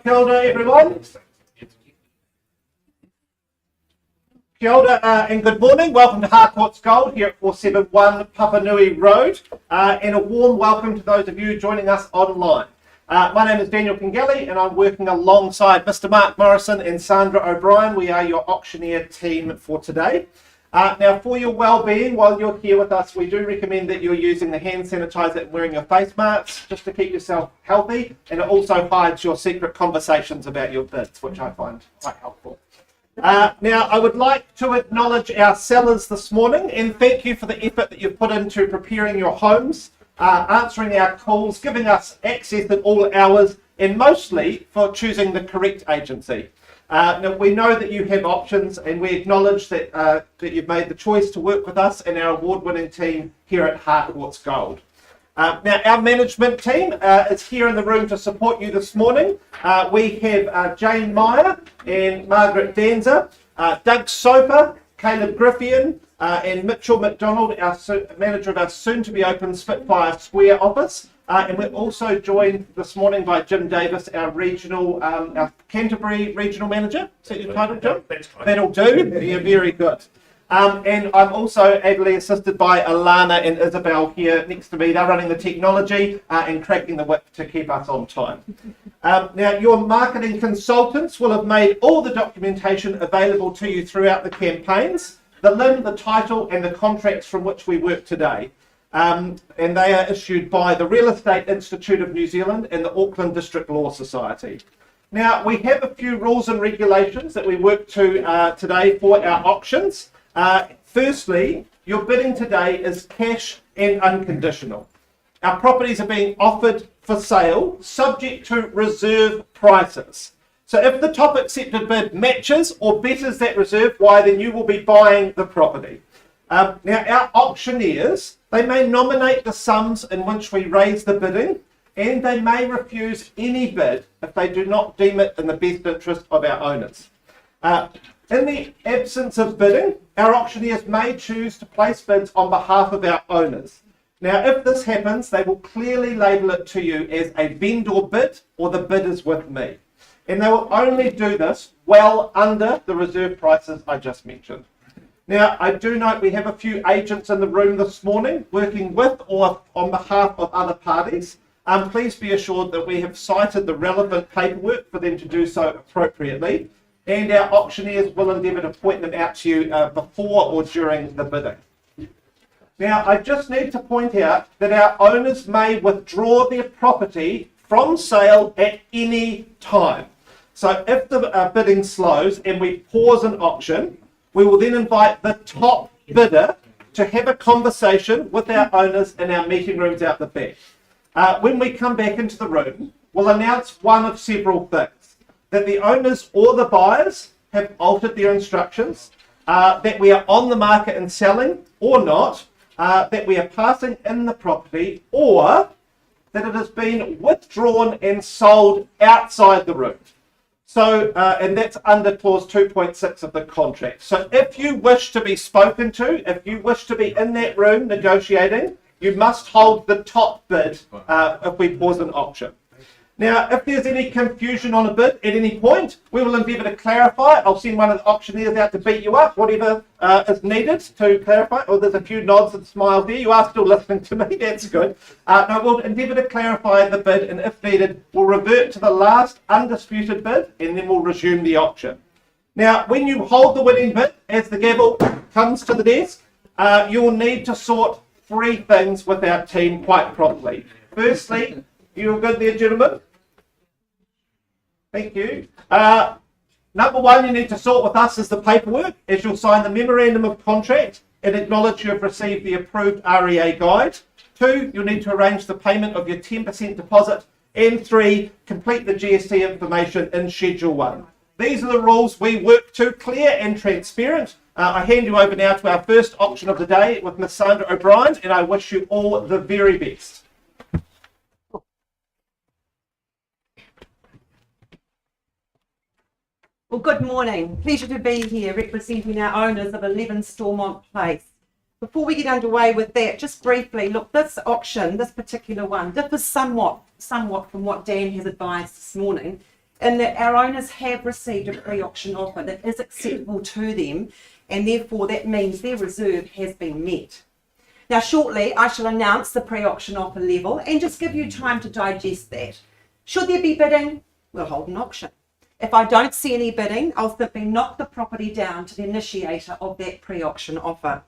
Kia ora, everyone. Kia ora and good morning. Welcome to Harcourts Gold here at 471 Papanui Road, and a warm welcome to those of you joining us online. My name is Daniel Kingelly and I'm working alongside Mr. Mark Morrison and Sandra O'Brien. We are your auctioneer team for today. Now, for your well-being, while you're here with us, we do recommend that you're using the hand sanitizer and wearing your face masks just to keep yourself healthy, and it also hides your secret conversations about your bids, which I find quite helpful. Now, I would like to acknowledge our sellers this morning and thank you for the effort that you've put into preparing your homes, answering our calls, giving us access at all hours, and mostly for choosing the correct agency. Now, we know that you have options and we acknowledge that, that you've made the choice to work with us and our award-winning team here at Harcourts Gold. Now, our management team is here in the room to support you this morning. We have Jane Meyer and Margaret Danza, Doug Soper, Caleb Griffian, and Mitchell McDonald, our manager of our soon-to-be-open Spitfire Square office. And we're also joined this morning by Jim Davis, our regional, our Canterbury regional manager. Is that your title, Jim? That'll do. You're very good. And I'm also ably assisted by Alana and Isabel here next to me. They're running the technology and cracking the whip to keep us on time. Now, your marketing consultants will have made all the documentation available to you throughout the campaigns, the LIM, the title, and the contracts from which we work today. And they are issued by the Real Estate Institute of New Zealand and the Auckland District Law Society. Now, we have a few rules and regulations that we work to today for our auctions. Firstly, your bidding today is cash and unconditional. Our properties are being offered for sale, subject to reserve prices. So if the top accepted bid matches or betters that reserve, why then you will be buying the property. Now, our auctioneers, they may nominate the sums in which we raise the bidding, and they may refuse any bid if they do not deem it in the best interest of our owners. In the absence of bidding, our auctioneers may choose to place bids on behalf of our owners. Now, if this happens, they will clearly label it to you as a vendor bid or the bid is with me. And they will only do this well under the reserve prices I just mentioned. Now, I do note we have a few agents in the room this morning working with or on behalf of other parties. Please be assured that we have cited the relevant paperwork for them to do so appropriately, and our auctioneers will endeavour to point them out to you before or during the bidding. Now, I just need to point out that our owners may withdraw their property from sale at any time. So if the bidding slows and we pause an auction, we will then invite the top bidder to have a conversation with our owners in our meeting rooms out the back. When we come back into the room, we'll announce one of several things: that the owners or the buyers have altered their instructions, that we are on the market and selling or not, that we are passing in the property, or that it has been withdrawn and sold outside the room. So, and that's under clause 2.6 of the contract. So if you wish to be spoken to, if you wish to be in that room negotiating, you must hold the top bid if we pause an auction. Now, if there's any confusion on a bid at any point, we will endeavour to clarify. I'll send one of the auctioneers out to beat you up, whatever is needed to clarify. Oh, there's a few nods and smiles there. You are still listening to me. That's good. No, we'll endeavour to clarify the bid, and if needed, we'll revert to the last undisputed bid, and then we'll resume the auction. Now, when you hold the winning bid, as the gavel comes to the desk, you'll need to sort three things with our team quite properly. Firstly, you're good there, gentlemen? Thank you. Number one, you need to sort with us is the paperwork, as you'll sign the memorandum of contract and acknowledge you have received the approved REA guide. Two, you'll need to arrange the payment of your 10% deposit. And three, complete the GST information in Schedule 1. These are the rules we work to, clear and transparent. I hand you over now to our first auction of the day with Miss Sandra O'Brien, and I wish you all the very best. Well, good morning. Pleasure to be here representing our owners of 11 Stormont Place. Before we get underway with that, just briefly, look, this auction, this particular one, differs somewhat from what Dan has advised this morning, in that our owners have received a pre-auction offer that is acceptable to them, and therefore that means their reserve has been met. Now shortly I shall announce the pre-auction offer level and just give you time to digest that. Should there be bidding, we'll hold an auction. If I don't see any bidding, I'll simply knock the property down to the initiator of that pre-auction offer.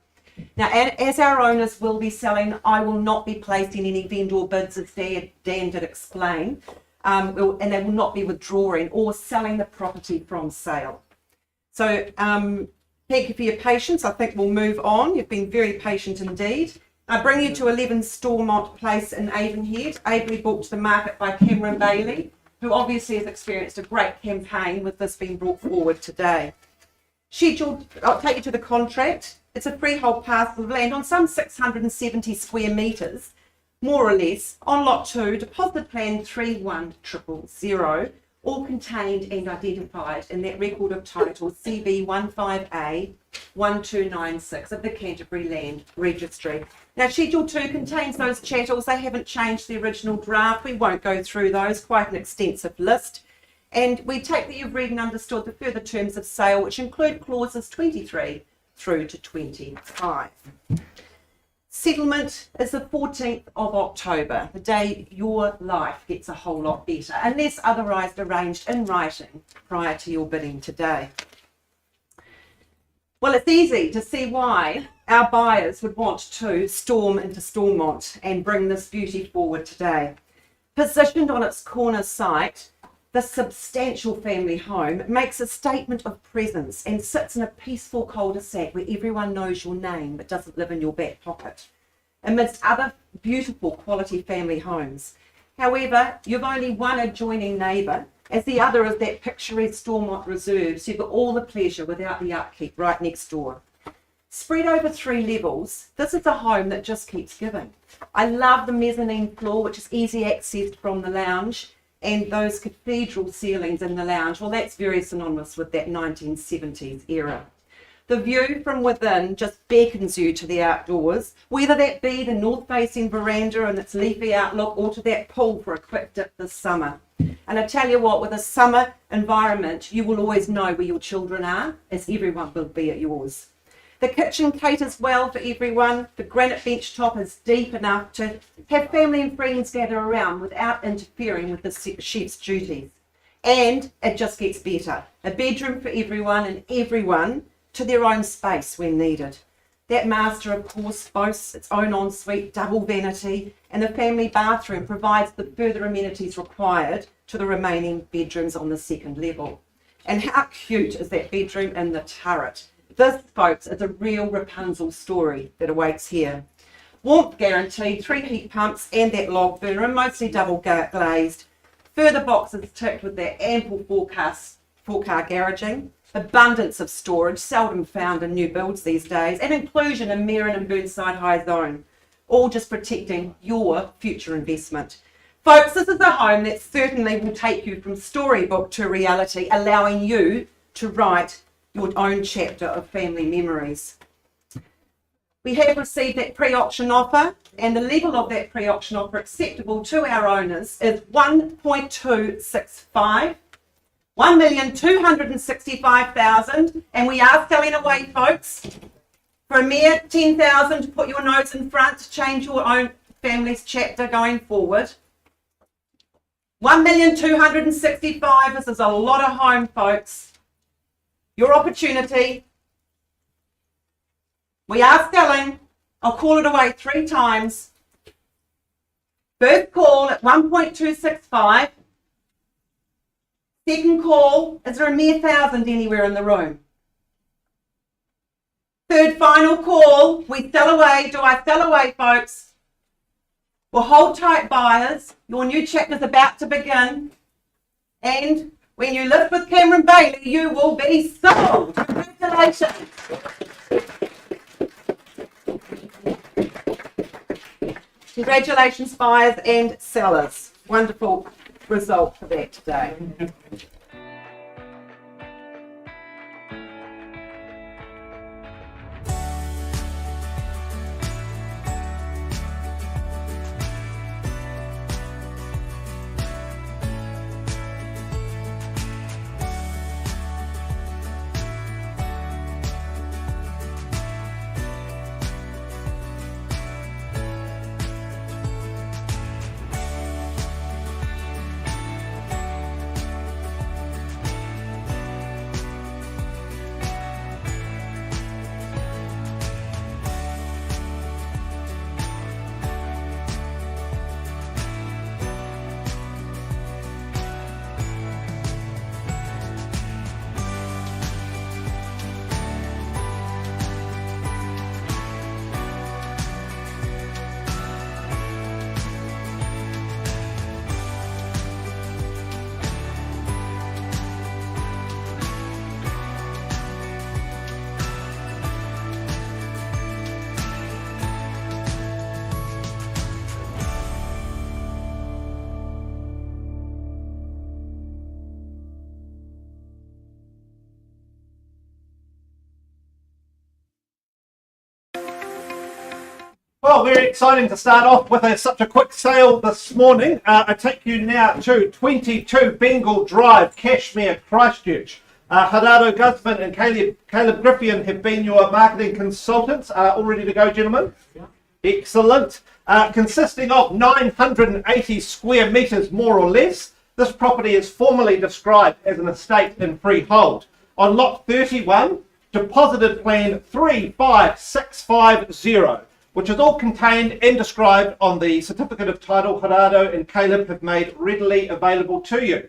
Now, as our owners will be selling, I will not be placing any vendor bids, as Dan did explain, and they will not be withdrawing or selling the property from sale. So thank you for your patience. I think we'll move on. You've been very patient indeed. I bring you to 11 Stormont Place in Avonhead, ably brought to the market by Cameron Bailey, who obviously has experienced a great campaign with this being brought forward today. Scheduled, I'll take you to the contract. It's a freehold parcel of land on some 670 square metres, more or less, on lot 2, deposit plan 31000, all contained and identified in that record of title CB15A 1296 of the Canterbury Land Registry. Now, Schedule 2 contains those chattels. They haven't changed the original draft. We won't go through those, quite an extensive list. And we take that you've read and understood the further terms of sale, which include clauses 23 through to 25. Settlement is the 14th of October, the day your life gets a whole lot better, unless otherwise arranged in writing prior to your bidding today. Well, it's easy to see why our buyers would want to storm into Stormont and bring this beauty forward today. Positioned on its corner site, the substantial family home makes a statement of presence and sits in a peaceful cul-de-sac where everyone knows your name but doesn't live in your back pocket, amidst other beautiful quality family homes. However, you've only one adjoining neighbour, as the other is that picturesque Stormont Reserve, so you've got all the pleasure without the upkeep right next door. Spread over 3 levels, this is a home that just keeps giving. I love the mezzanine floor, which is easy accessed from the lounge, and those cathedral ceilings in the lounge. Well, that's very synonymous with that 1970s era. The view from within just beckons you to the outdoors, whether that be the north-facing veranda and its leafy outlook, or to that pool for a quick dip this summer. And I tell you what, with a summer environment, you will always know where your children are, as everyone will be at yours. The kitchen caters well for everyone. The granite bench top is deep enough to have family and friends gather around without interfering with the chef's duties. And it just gets better. A bedroom for everyone, and everyone to their own space when needed. That master, of course, boasts its own ensuite, double vanity, and the family bathroom provides the further amenities required to the remaining bedrooms on the second level. And how cute is that bedroom in the turret? This, folks, is a real Rapunzel story that awaits here. Warmth guaranteed, 3 heat pumps and that log burner, mostly double glazed. Further boxes ticked with that ample 4-car garaging. Abundance of storage, seldom found in new builds these days, and inclusion in Merrin and Burnside High Zone, all just protecting your future investment. Folks, this is a home that certainly will take you from storybook to reality, allowing you to write your own chapter of family memories. We have received that pre-auction offer, and the level of that pre-auction offer acceptable to our owners is 1.265. 1,265,000, and we are selling away, folks, for a mere 10,000 to put your nose in front to change your own family's chapter going forward. 1,265,000. This is a lot of home, folks. Your opportunity. We are selling. I'll call it away 3 times. First call at 1.265. Second call, is there a mere 1,000 anywhere in the room? Third final call, we sell away. Do I sell away, folks? Well, hold tight, buyers. Your new chapter's about to begin. And when you list with Cameron Bailey, you will be sold. Congratulations. Congratulations, buyers and sellers. Wonderful result for that today. Well, very exciting to start off with such a quick sale this morning. I take you now to 22 Bengal Drive, Cashmere, Christchurch. Gerardo Guzman and Caleb Griffin have been your marketing consultants. All ready to go, gentlemen? Yeah. Excellent. Consisting of 980 square metres, more or less. This property is formally described as an estate in freehold. On lot 31, deposited plan 35650. Which is all contained and described on the certificate of title Gerardo and Caleb have made readily available to you.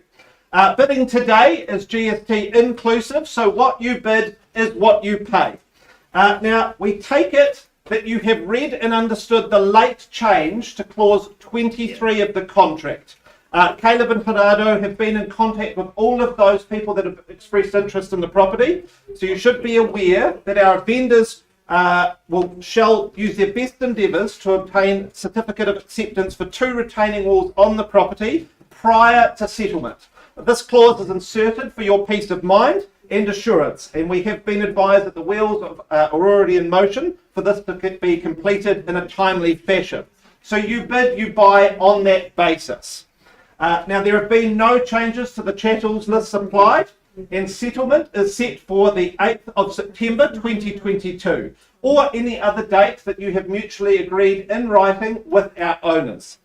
Bidding today is GST inclusive, so what you bid is what you pay. Now, we take it that you have read and understood the late change to clause 23 of the contract. Caleb and Gerardo have been in contact with all of those people that have expressed interest in the property, so you should be aware that our vendors shall use their best endeavours to obtain certificate of acceptance for 2 retaining walls on the property prior to settlement. This clause is inserted for your peace of mind and assurance, and we have been advised that the wheels are already in motion for this to be completed in a timely fashion. So you bid, you buy on that basis. Now, there have been no changes to the chattels list supplied, and settlement is set for the 8th of September 2022 or any other date that you have mutually agreed in writing with our owners.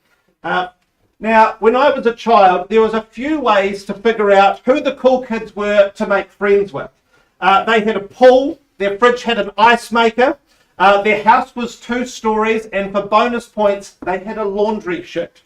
Now, when I was a child, there was a few ways to figure out who the cool kids were to make friends with. They had a pool, their fridge had an ice maker, their house was 2 stories, and for bonus points, they had a laundry chute.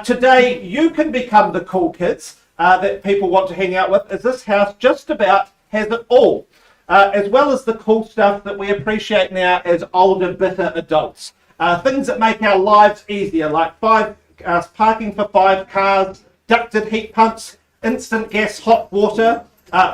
Today, you can become the cool kids that people want to hang out with, as this house just about has it all, as well as the cool stuff that we appreciate now as older, bitter adults. Things that make our lives easier, like parking for 5 cars, ducted heat pumps, instant gas hot water,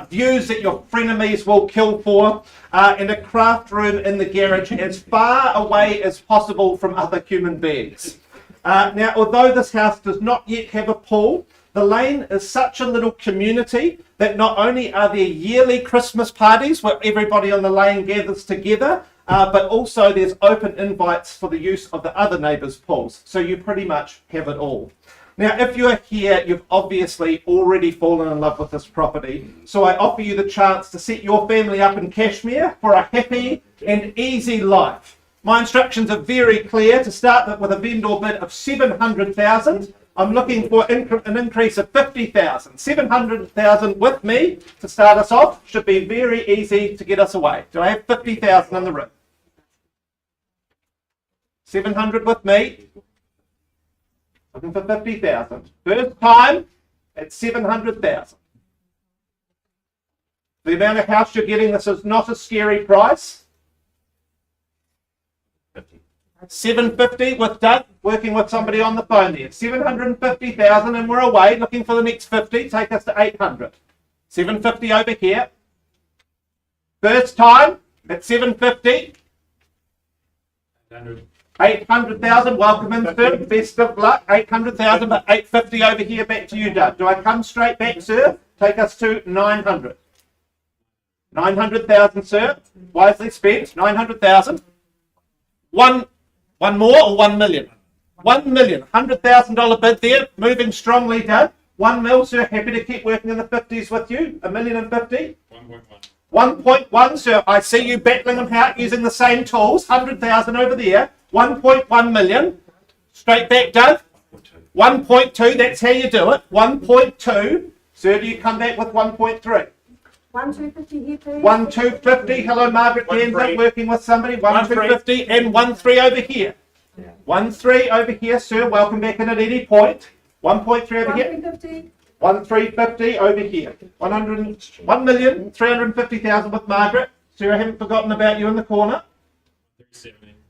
views that your frenemies will kill for, and a craft room in the garage as far away as possible from other human beings. Now, although this house does not yet have a pool, the lane is such a little community that not only are there yearly Christmas parties where everybody on the lane gathers together, but also there's open invites for the use of the other neighbours' pools. So you pretty much have it all. Now, if you're here, you've obviously already fallen in love with this property. So I offer you the chance to set your family up in Cashmere for a happy and easy life. My instructions are very clear. To start with a vendor bid of $700,000. I'm looking for an increase of $50,000. $700,000 with me to start us off should be very easy to get us away. Do I have $50,000 in the room? 700 with me. Looking for 50,000. First time at 700,000. The amount of house you're getting, this is not a scary price. 750 with Doug, working with somebody on the phone there. 750,000 and we're away, looking for the next 50, take us to 800. 750 over here. First time at 750. 800,000, welcome in, sir. Best of luck. 800,000, but 850 over here, back to you, Doug. Do I come straight back, sir? Take us to 900. 900,000, sir. Wisely spent. 900,000. One more or 1 million? 1 million. $100,000 bid there. Moving strongly, Doug. 1 mil, sir. Happy to keep working in the 50s with you. 1,050,000. 1.1. 1.1, sir. I see you battling them out using the same tools. 100,000 over there. 1.1 million. Straight back, Doug. 1.2. That's how you do it. 1.2. Sir, do you come back with 1.3? 1,250 here, please. 1,250. Hello, Margaret Danza, working with somebody. 1,250 and 1,3 over here. 1,3 over here, sir. Welcome back in at any point. 1.3 over here. 1,350 over here. 1,350,000 with Margaret. Sir, I haven't forgotten about you in the corner.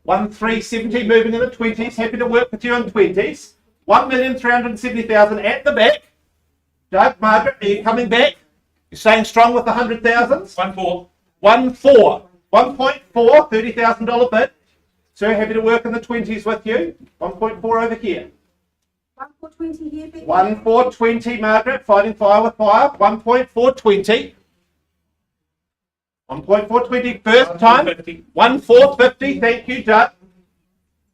1,370 moving in the 20s. Happy to work with you in 20s. 1,370,000 at the back. Doug, Margaret, are you coming back? You're staying strong with the 100,000s? 1.4. 1.4. 1.4, $30,000 bid. Sir, happy to work in the 20s with you. 1.4 over here. 1,420 here, please. 1,420, Margaret, fighting fire with fire. 1.420. 1.420, first time. 1,450, thank you, Doug.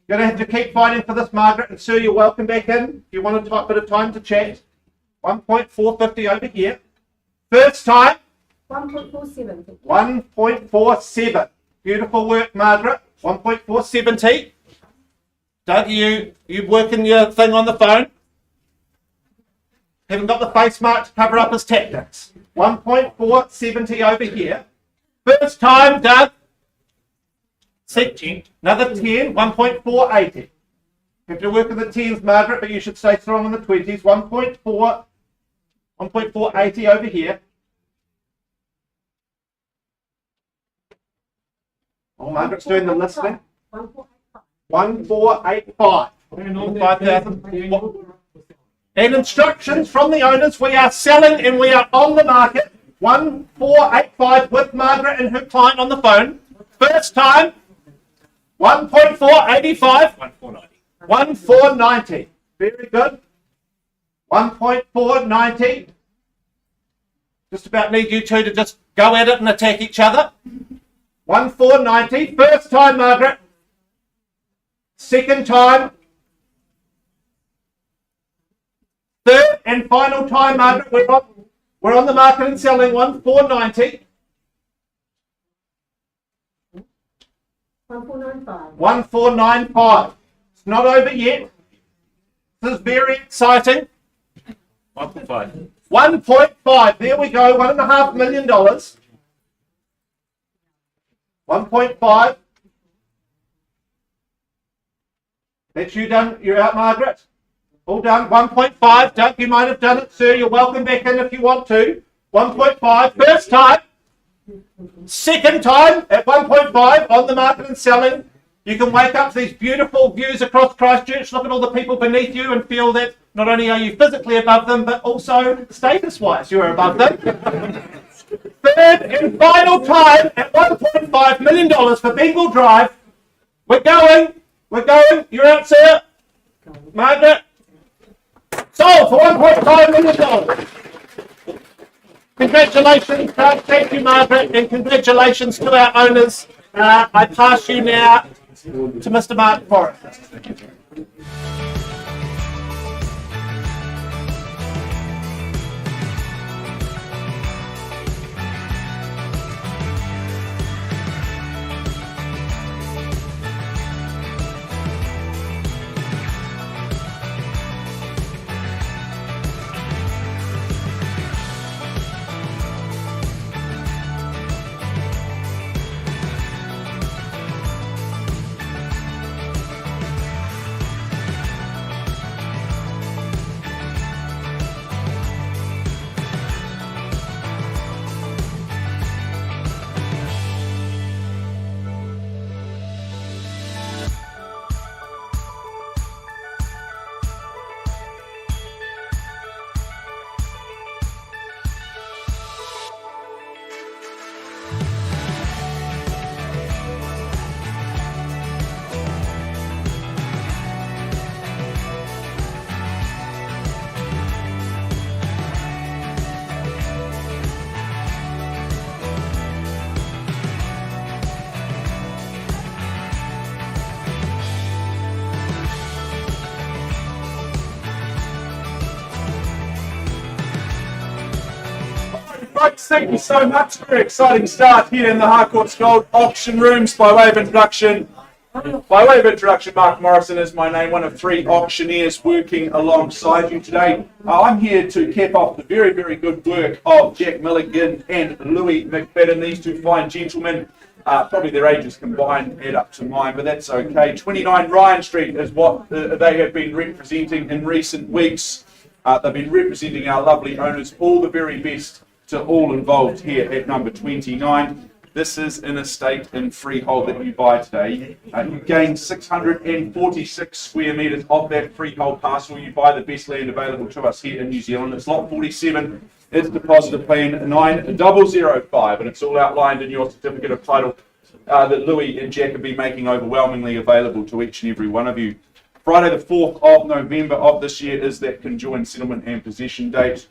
You're going to have to keep fighting for this, Margaret. And sir, you're welcome back in. If you want a bit of time to chat. 1.450 over here. First time. 1.47. 1.47. Beautiful work, Margaret. 1.470. Doug, you working your thing on the phone? Haven't got the face mark to cover up his tactics. 1.470 over here. First time, Doug. 10. Another 10. 1.480. You have to work in the 10s, Margaret, but you should stay strong in the 20s. 1.480 over here. Oh, Margaret's doing the listening. 1485. 5,000. And instructions from the owners. We are selling and we are on the market. 1485 with Margaret and her client on the phone. First time. 1.485. 1.490. Very good. 1.490. Just about need you two to just go at it and attack each other. 1.490. First time, Margaret. Second time. Third and final time, Margaret. We're on the market and selling 1.490. 1.495. 1.495. It's not over yet. This is very exciting. 1.5. 1.5. There we go. $1.5 million. 1.5. That's you done. You're out, Margaret. All done. 1.5. Doug, you might have done it, sir. You're welcome back in if you want to. 1.5. First time. Second time at 1.5 on the market and selling. You can wake up to these beautiful views across Christchurch, look at all the people beneath you and feel that not only are you physically above them, but also status-wise you're above them. Third and final time at $1.5 million for Bengal Drive. We're going. You're out, sir. Margaret. Sold for $1.5 million. Congratulations, Doug. Thank you, Margaret, and congratulations to our owners. I pass you now to Mr. Mark Forrest. Folks, thank you so much. Very exciting start here in the Harcourts Gold auction rooms. By way of introduction, Mark Morrison is my name, one of 3 auctioneers working alongside you today. I'm here to cap off the very, very good work of Jack Milligan and Louis McFadden. These 2 fine gentlemen, probably their ages combined add up to mine, but that's okay. 29 Ryan Street is what they have been representing in recent weeks. They've been representing our lovely owners. All the very best to all involved here at number 29. This is an estate in freehold that you buy today. You gain 646 square metres of that freehold parcel. You buy the best land available to us here in New Zealand. It's lot 47. It's deposit of plan 9005, and it's all outlined in your certificate of title that Louis and Jack have been making overwhelmingly available to each and every one of you. Friday the 4th of November of this year is that conjoined settlement and possession date.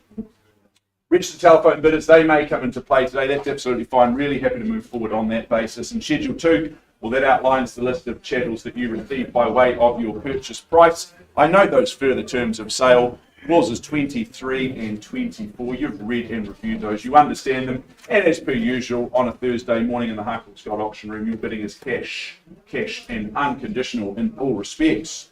Registered telephone bidders, they may come into play today. That's absolutely fine. Really happy to move forward on that basis. And Schedule 2 Well, that outlines the list of chattels that you receive by way of your purchase price. I note those further terms of sale. Clauses 23 and 24. You've read and reviewed those. You understand them. And as per usual, on a Thursday morning in the Harcourts Gold Auction Room, your bidding is cash and unconditional in all respects.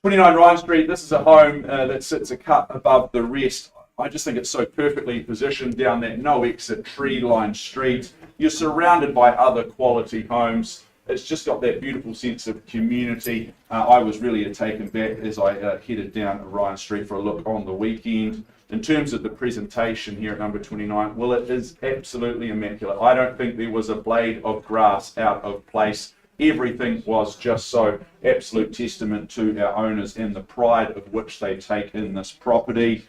29 Ryan Street. This is a home that sits a cut above the rest. I just think it's so perfectly positioned down that no exit tree-lined street. You're surrounded by other quality homes. It's just got that beautiful sense of community. I was really taken back as I headed down Ryan Street for a look on the weekend. In terms of the presentation here at number 29, well, it is absolutely immaculate. I don't think there was a blade of grass out of place. Everything was just so absolute testament to our owners and the pride of which they take in this property.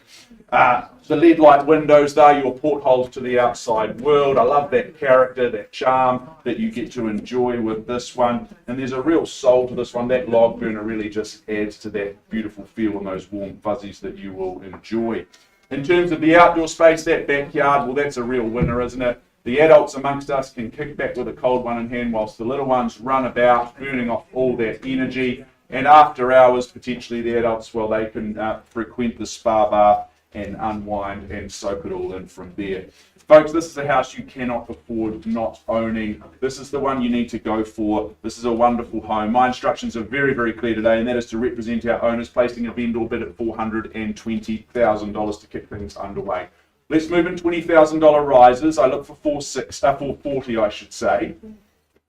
The lead light windows, they're your portholes to the outside world. I love that character, that charm that you get to enjoy with this one. And there's a real soul to this one. That log burner really just adds to that beautiful feel and those warm fuzzies that you will enjoy. In terms of the outdoor space, that backyard, well, that's a real winner, isn't it? The adults amongst us can kick back with a cold one in hand whilst the little ones run about, burning off all that energy. And after hours, potentially the adults, well, they can frequent the spa bath and unwind and soak it all in from there. Folks, this is a house you cannot afford not owning. This is the one you need to go for. This is a wonderful home. My instructions are very, very clear today, and that is to represent our owners, placing a vendor bid at $420,000 to kick things underway. Let's move in $20,000 rises. I look for 440, I should say.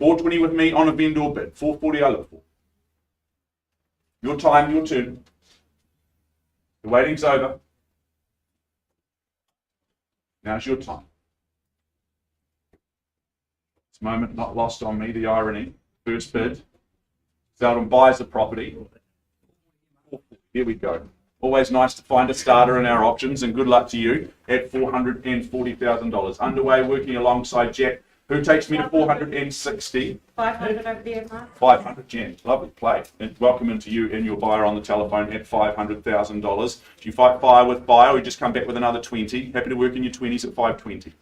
420 with me on a vendor bid. 440 I look for. Your time, your turn. The waiting's over. Now's your time. This moment not lost on me, the irony. First bid. Seldom buys a property. Here we go. Always nice to find a starter in our options, and good luck to you at $440,000. Underway, working alongside Jack, who takes me to 460. 500 over there, Mark. 500, Jen. Lovely play. And welcome into you and your buyer on the telephone at $500,000. Do you fight fire with buyer, or you just come back with another 20? Happy to work in your 20s at 520.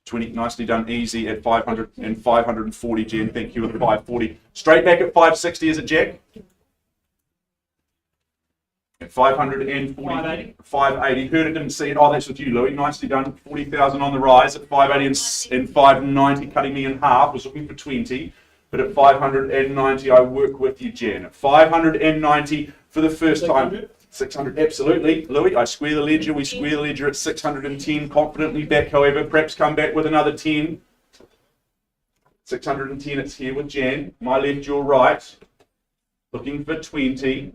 20, nicely done, easy at 500 and 540, Jen. Thank you at 540. Straight back at 560, is it, Jack? At 540, 580. Heard it, didn't see it. Oh, that's with you, Louis. Nicely done. 40,000 on the rise at 580 and 590, cutting me in half. Was looking for 20, but at 590, I work with you, Jen. At 590 for the first time. 600, absolutely. Louis, I square the ledger. We square the ledger at 610. Confidently back, however. Perhaps come back with another 10. 610, it's here with Jan. My left, your right. Looking for 20.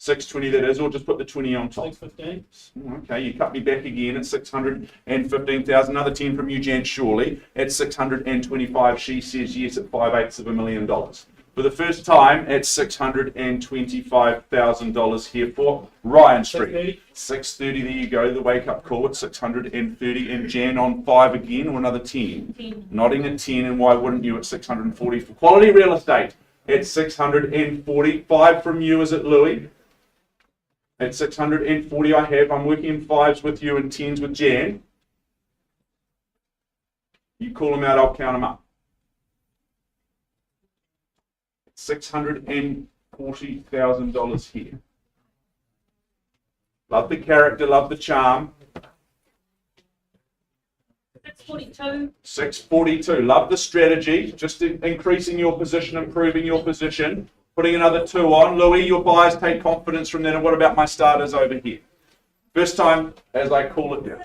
620 that is, or just put the 20 on top. 615. Okay, you cut me back again at 615,000. Another 10 from you, Jan, surely. At 625, she says yes at $5/800,000. For the first time, at $625,000 here for Ryan Street. 630, there you go, the wake-up call at 630, and Jan on 5 again, or another 10. 10. Nodding at 10, and why wouldn't you at 640 for quality real estate? At 645 from you, is it, Louis? At 640 I have. I'm working in 5s with you and 10s with Jan. You call them out, I'll count them up. $640,000 here. Love the character, love the charm. 642. 642. Love the strategy. Just increasing your position, improving your position. Putting another 2 on. Louis, your buyers take confidence from that. And what about my starters over here? First time, as I call it down.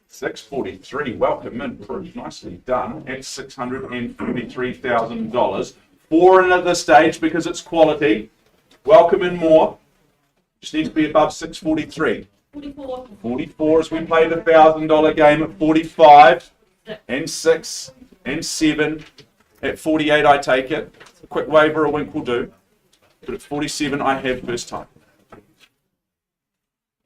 643. Welcome in. Nicely done. At $643,000. 4 in at this stage because it's quality. Welcome in more. Just need to be above 643. 44. 44 as we play the $1,000 game at 45 and 6 and 7. At 48 I take it. A quick wave or a wink will do. But at 47 I have first time.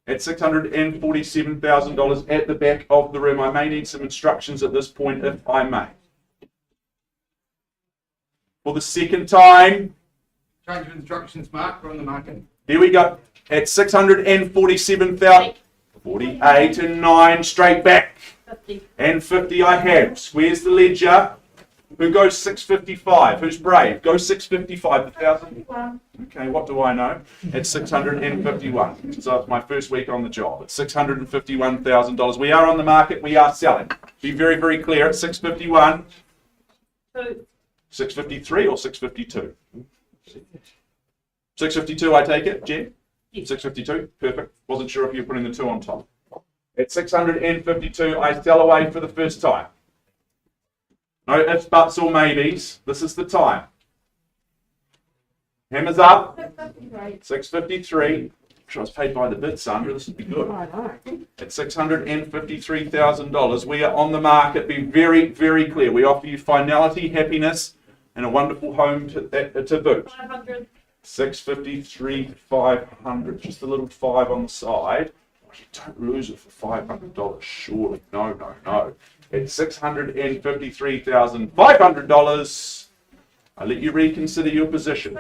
At $647,000 at the back of the room. I may need some instructions at this point if I may. For the second time. Change of instructions, Mark. We're on the market. Here we go. At 647,000. 48 and 9 straight back. 50. And 50 I have. Squares the ledger. Who goes 655? Who's brave? Go 655. 1,000. Okay, what do I know? It's 651. So it's my first week on the job. It's $651,000. We are on the market. We are selling. Be very, very clear. It's 651. 653 or 652? 652, I take it, Jen? 652, perfect. Wasn't sure if you were putting the 2 on top. It's 652. I sell away for the first time. No ifs, buts, or maybes. This is the time. Hammers up. 653. I was paid by the bid, Sandra. This would be good. At $653,000, we are on the market. Be very, very clear. We offer you finality, happiness, and a wonderful home to boot. 500. 653, 500. Just a little 5 on the side. You don't lose it for $500, surely. No, no, no. It's $653,500. I'll let you reconsider your position.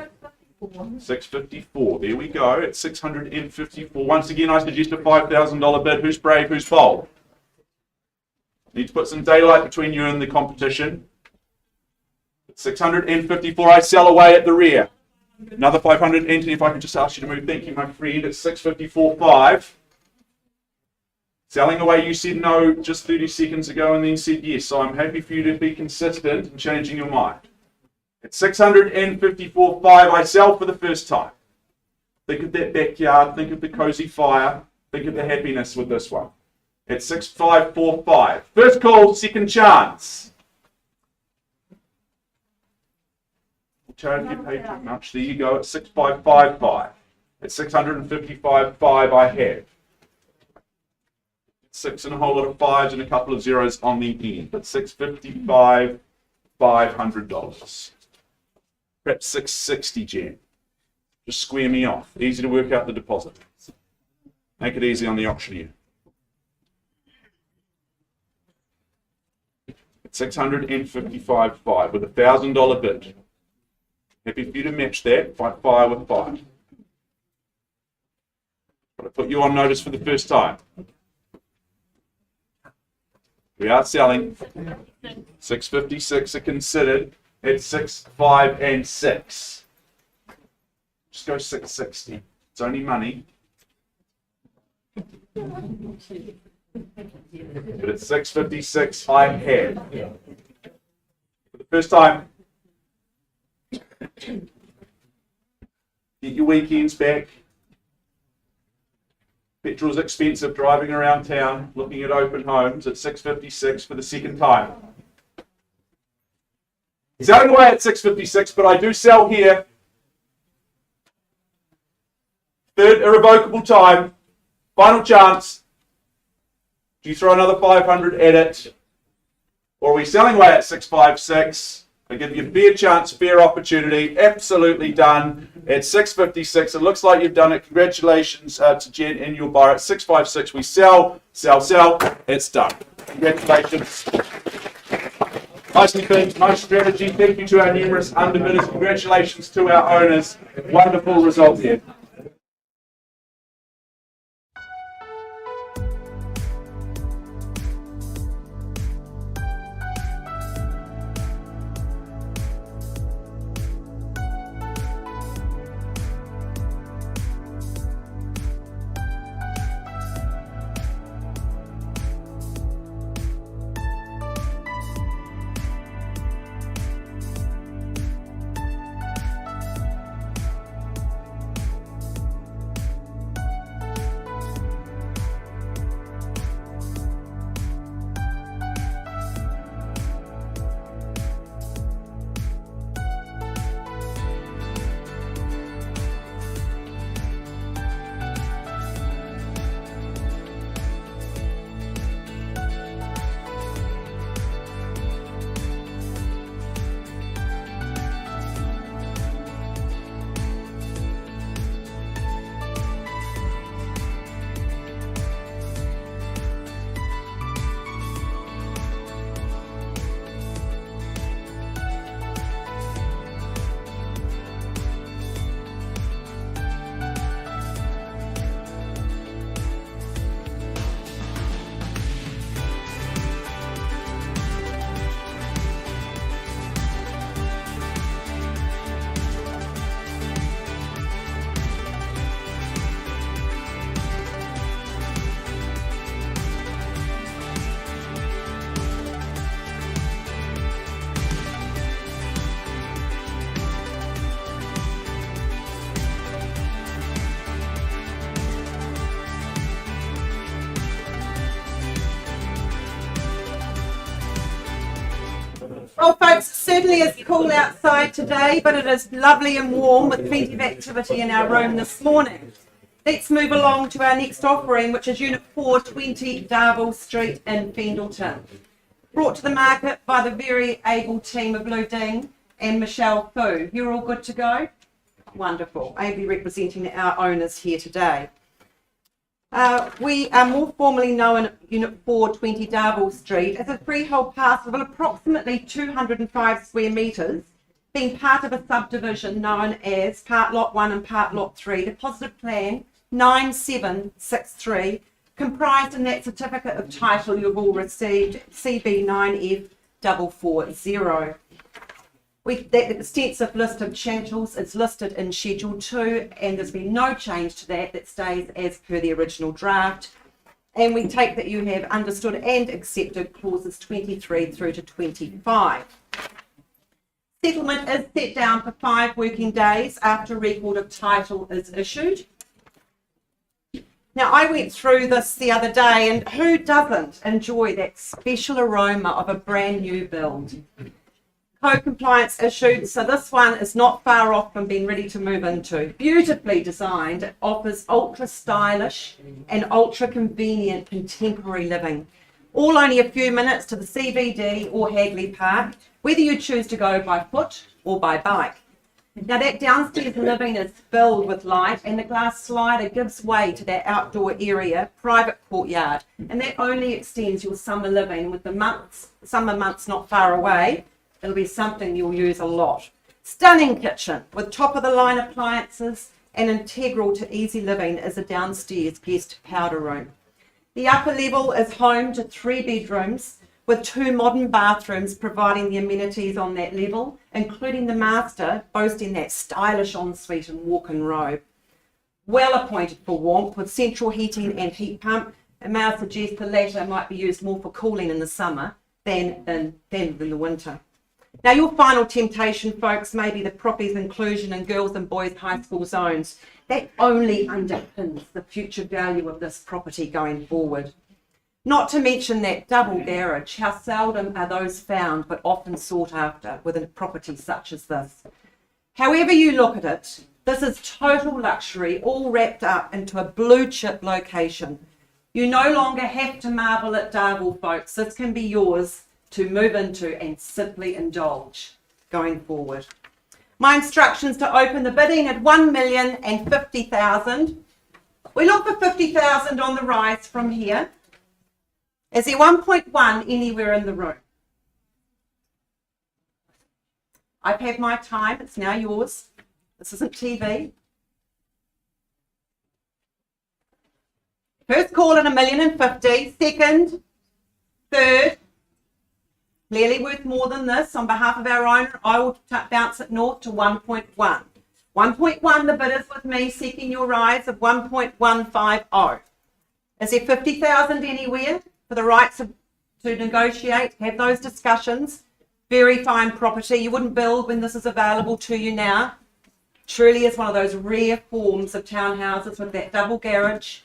654. There we go. It's 654. Once again, I suggest a $5,000 bid. Who's brave? Who's bold? Need to put some daylight between you and the competition. 654. I sell away at the rear. Another 500. Anthony, if I could just ask you to move. Thank you, my friend. It's 654.5. Selling away, you said no just 30 seconds ago and then said yes. So I'm happy for you to be consistent in changing your mind. At 654.5, I sell for the first time. Think of that backyard. Think of the cozy fire. Think of the happiness with this one. At 6545. First call, second chance. Charge you paid too much. There you go. At 6555. At 655.5, I have 6 and a whole lot of 5s and a couple of zeros on the end. But 655, $500. Perhaps 660, Jen. Just square me off. Easy to work out the deposit. Make it easy on the auctioneer. At 655.5 with a $1,000 bid. Happy for you to match that. Fight fire with fire. Got to put you on notice for the first time. We are selling. 656 are considered at 6, 5, and 6. Just go 660. It's only money. But at 656, I have. For the first time, get your weekends back. Petrol's expensive driving around town, looking at open homes at 656 for the second time. Selling away at 656, but I do sell here. Third irrevocable time. Final chance. Do you throw another 500 at it? Or are we selling away at 656? I give you a fair chance, fair opportunity. Absolutely done at 656. It looks like you've done it. Congratulations to Jen and your buyer at 656. We sell, sell, sell. It's done. Congratulations. Nicely done. Nice strategy. Thank you to our numerous underbidders. Congratulations to our owners. Wonderful result here. Well, folks, it certainly is cool outside today, but it is lovely and warm with plenty of activity in our room this morning. Let's move along to our next offering, which is Unit 420 Davao Street in Pendleton. Brought to the market by the very able team of Lou Ding and Michelle Fu. You're all good to go? Wonderful. Ably representing our owners here today. We are more formally known at Unit 420 Davao Street as a freehold parcel of approximately 205 square metres, being part of a subdivision known as Part Lot 1 and Part Lot 3, Deposited Plan 9763, comprised in that certificate of title you've all received, CB9F440. That extensive list of chattels is listed in Schedule 2, and there's been no change to that. That stays as per the original draft. And we take that you have understood and accepted clauses 23 through to 25. Settlement is set down for 5 working days after a record of title is issued. Now, I went through this the other day, and who doesn't enjoy that special aroma of a brand new build? Code compliance issued, so this one is not far off from being ready to move into. Beautifully designed, it offers ultra stylish and ultra convenient contemporary living. All only a few minutes to the CBD or Hagley Park, whether you choose to go by foot or by bike. Now that downstairs living is filled with light, and the glass slider gives way to that outdoor area, private courtyard, and that only extends your summer living. With the summer months not far away, it'll be something you'll use a lot. Stunning kitchen with top of the line appliances, and integral to easy living is a downstairs guest powder room. The upper level is home to 3 bedrooms with 2 modern bathrooms providing the amenities on that level, including the master boasting that stylish ensuite and walk-in robe. Well appointed for warmth with central heating and heat pump, and may I suggest the latter might be used more for cooling in the summer than in the winter. Now, your final temptation, folks, may be the property's inclusion in girls and boys high school zones. That only underpins the future value of this property going forward. Not to mention that double garage. How seldom are those found, but often sought after within a property such as this. However you look at it, this is total luxury, all wrapped up into a blue chip location. You no longer have to marvel at Davao, folks. This can be yours to move into and simply indulge going forward. My instructions to open the bidding at 1,050,000. We look for 50,000 on the rise from here. Is there 1.1 anywhere in the room? I've had my time, it's now yours. This isn't TV. First call at 1,050,000, second, third, clearly worth more than this. On behalf of our owner, I will bounce it north to 1.1. 1.1, the bidders with me seeking your rise of 1.150. Is there 50,000 anywhere for the rights to negotiate, have those discussions? Very fine property. You wouldn't build when this is available to you now. Truly is one of those rare forms of townhouses with that double garage.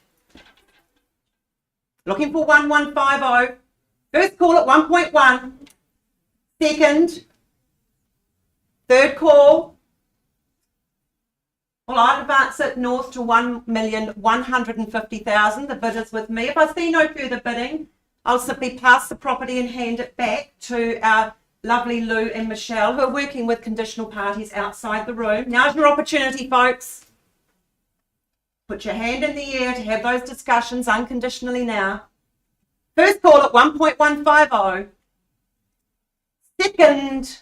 Looking for 1,150. First call at 1.1. Second, third call. Well, I'd advance it north to 1,150,000. The bidders with me. If I see no further bidding, I'll simply pass the property and hand it back to our lovely Lou and Michelle, who are working with conditional parties outside the room. Now's your opportunity, folks. Put your hand in the air to have those discussions unconditionally now. First call at 1.150. Second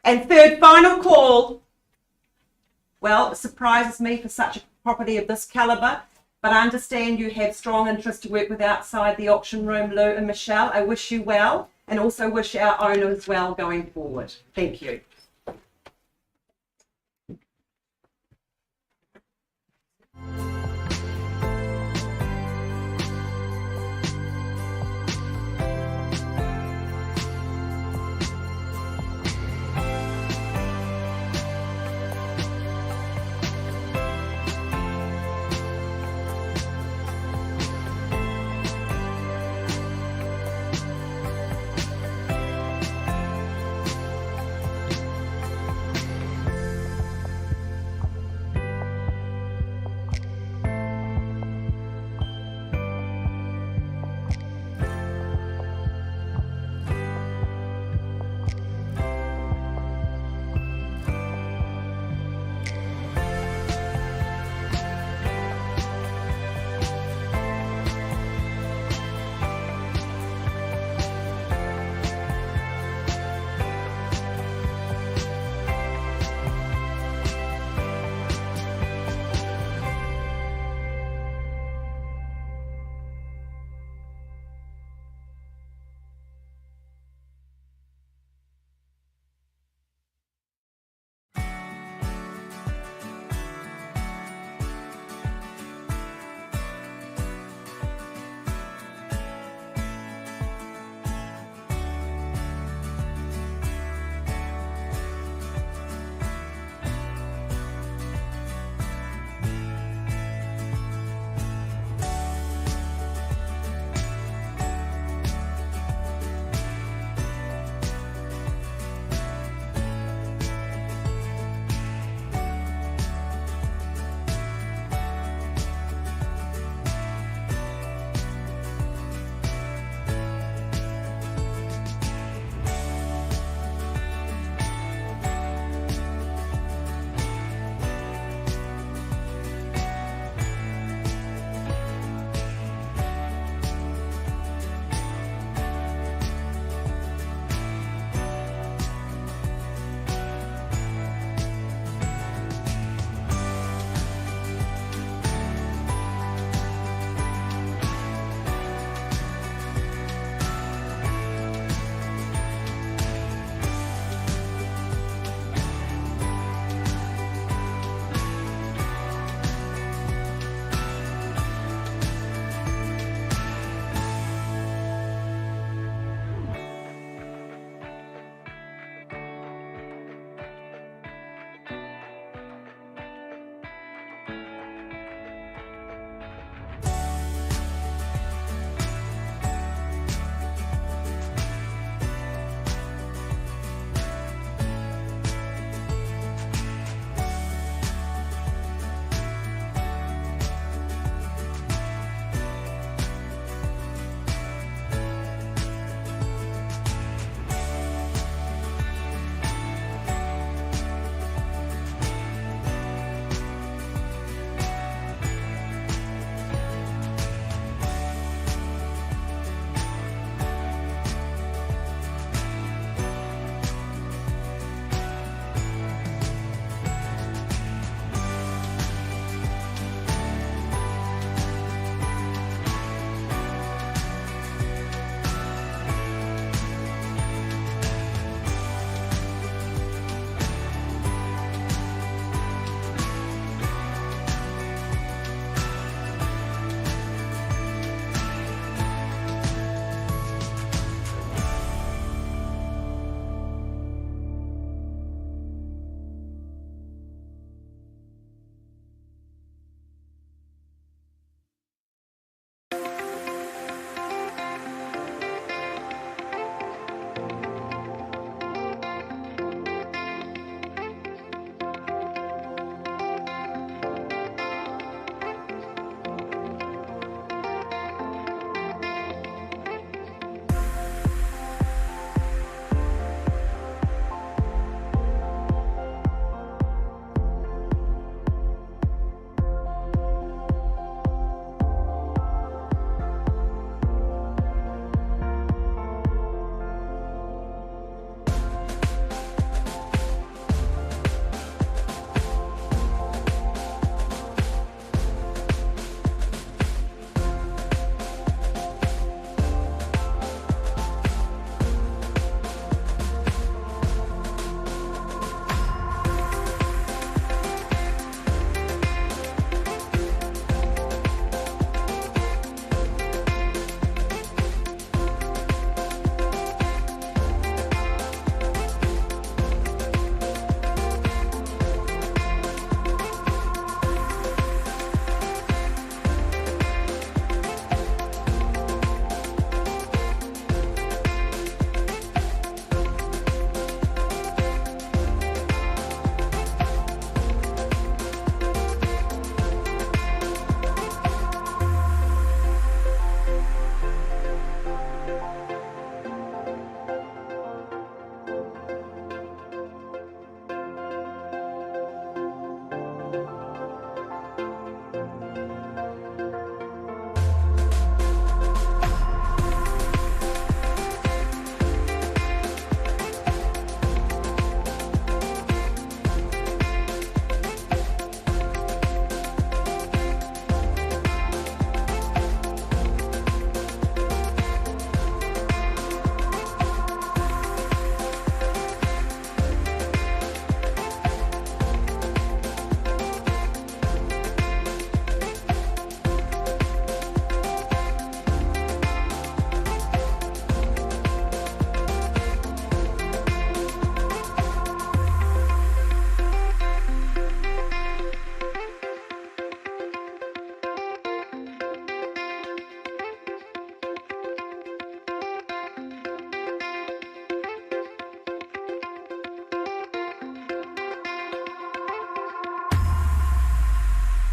and third final call. Well, it surprises me for such a property of this calibre, but I understand you have strong interest to work with outside the auction room, Lou and Michelle. I wish you well, and also wish our owners well going forward. Thank you.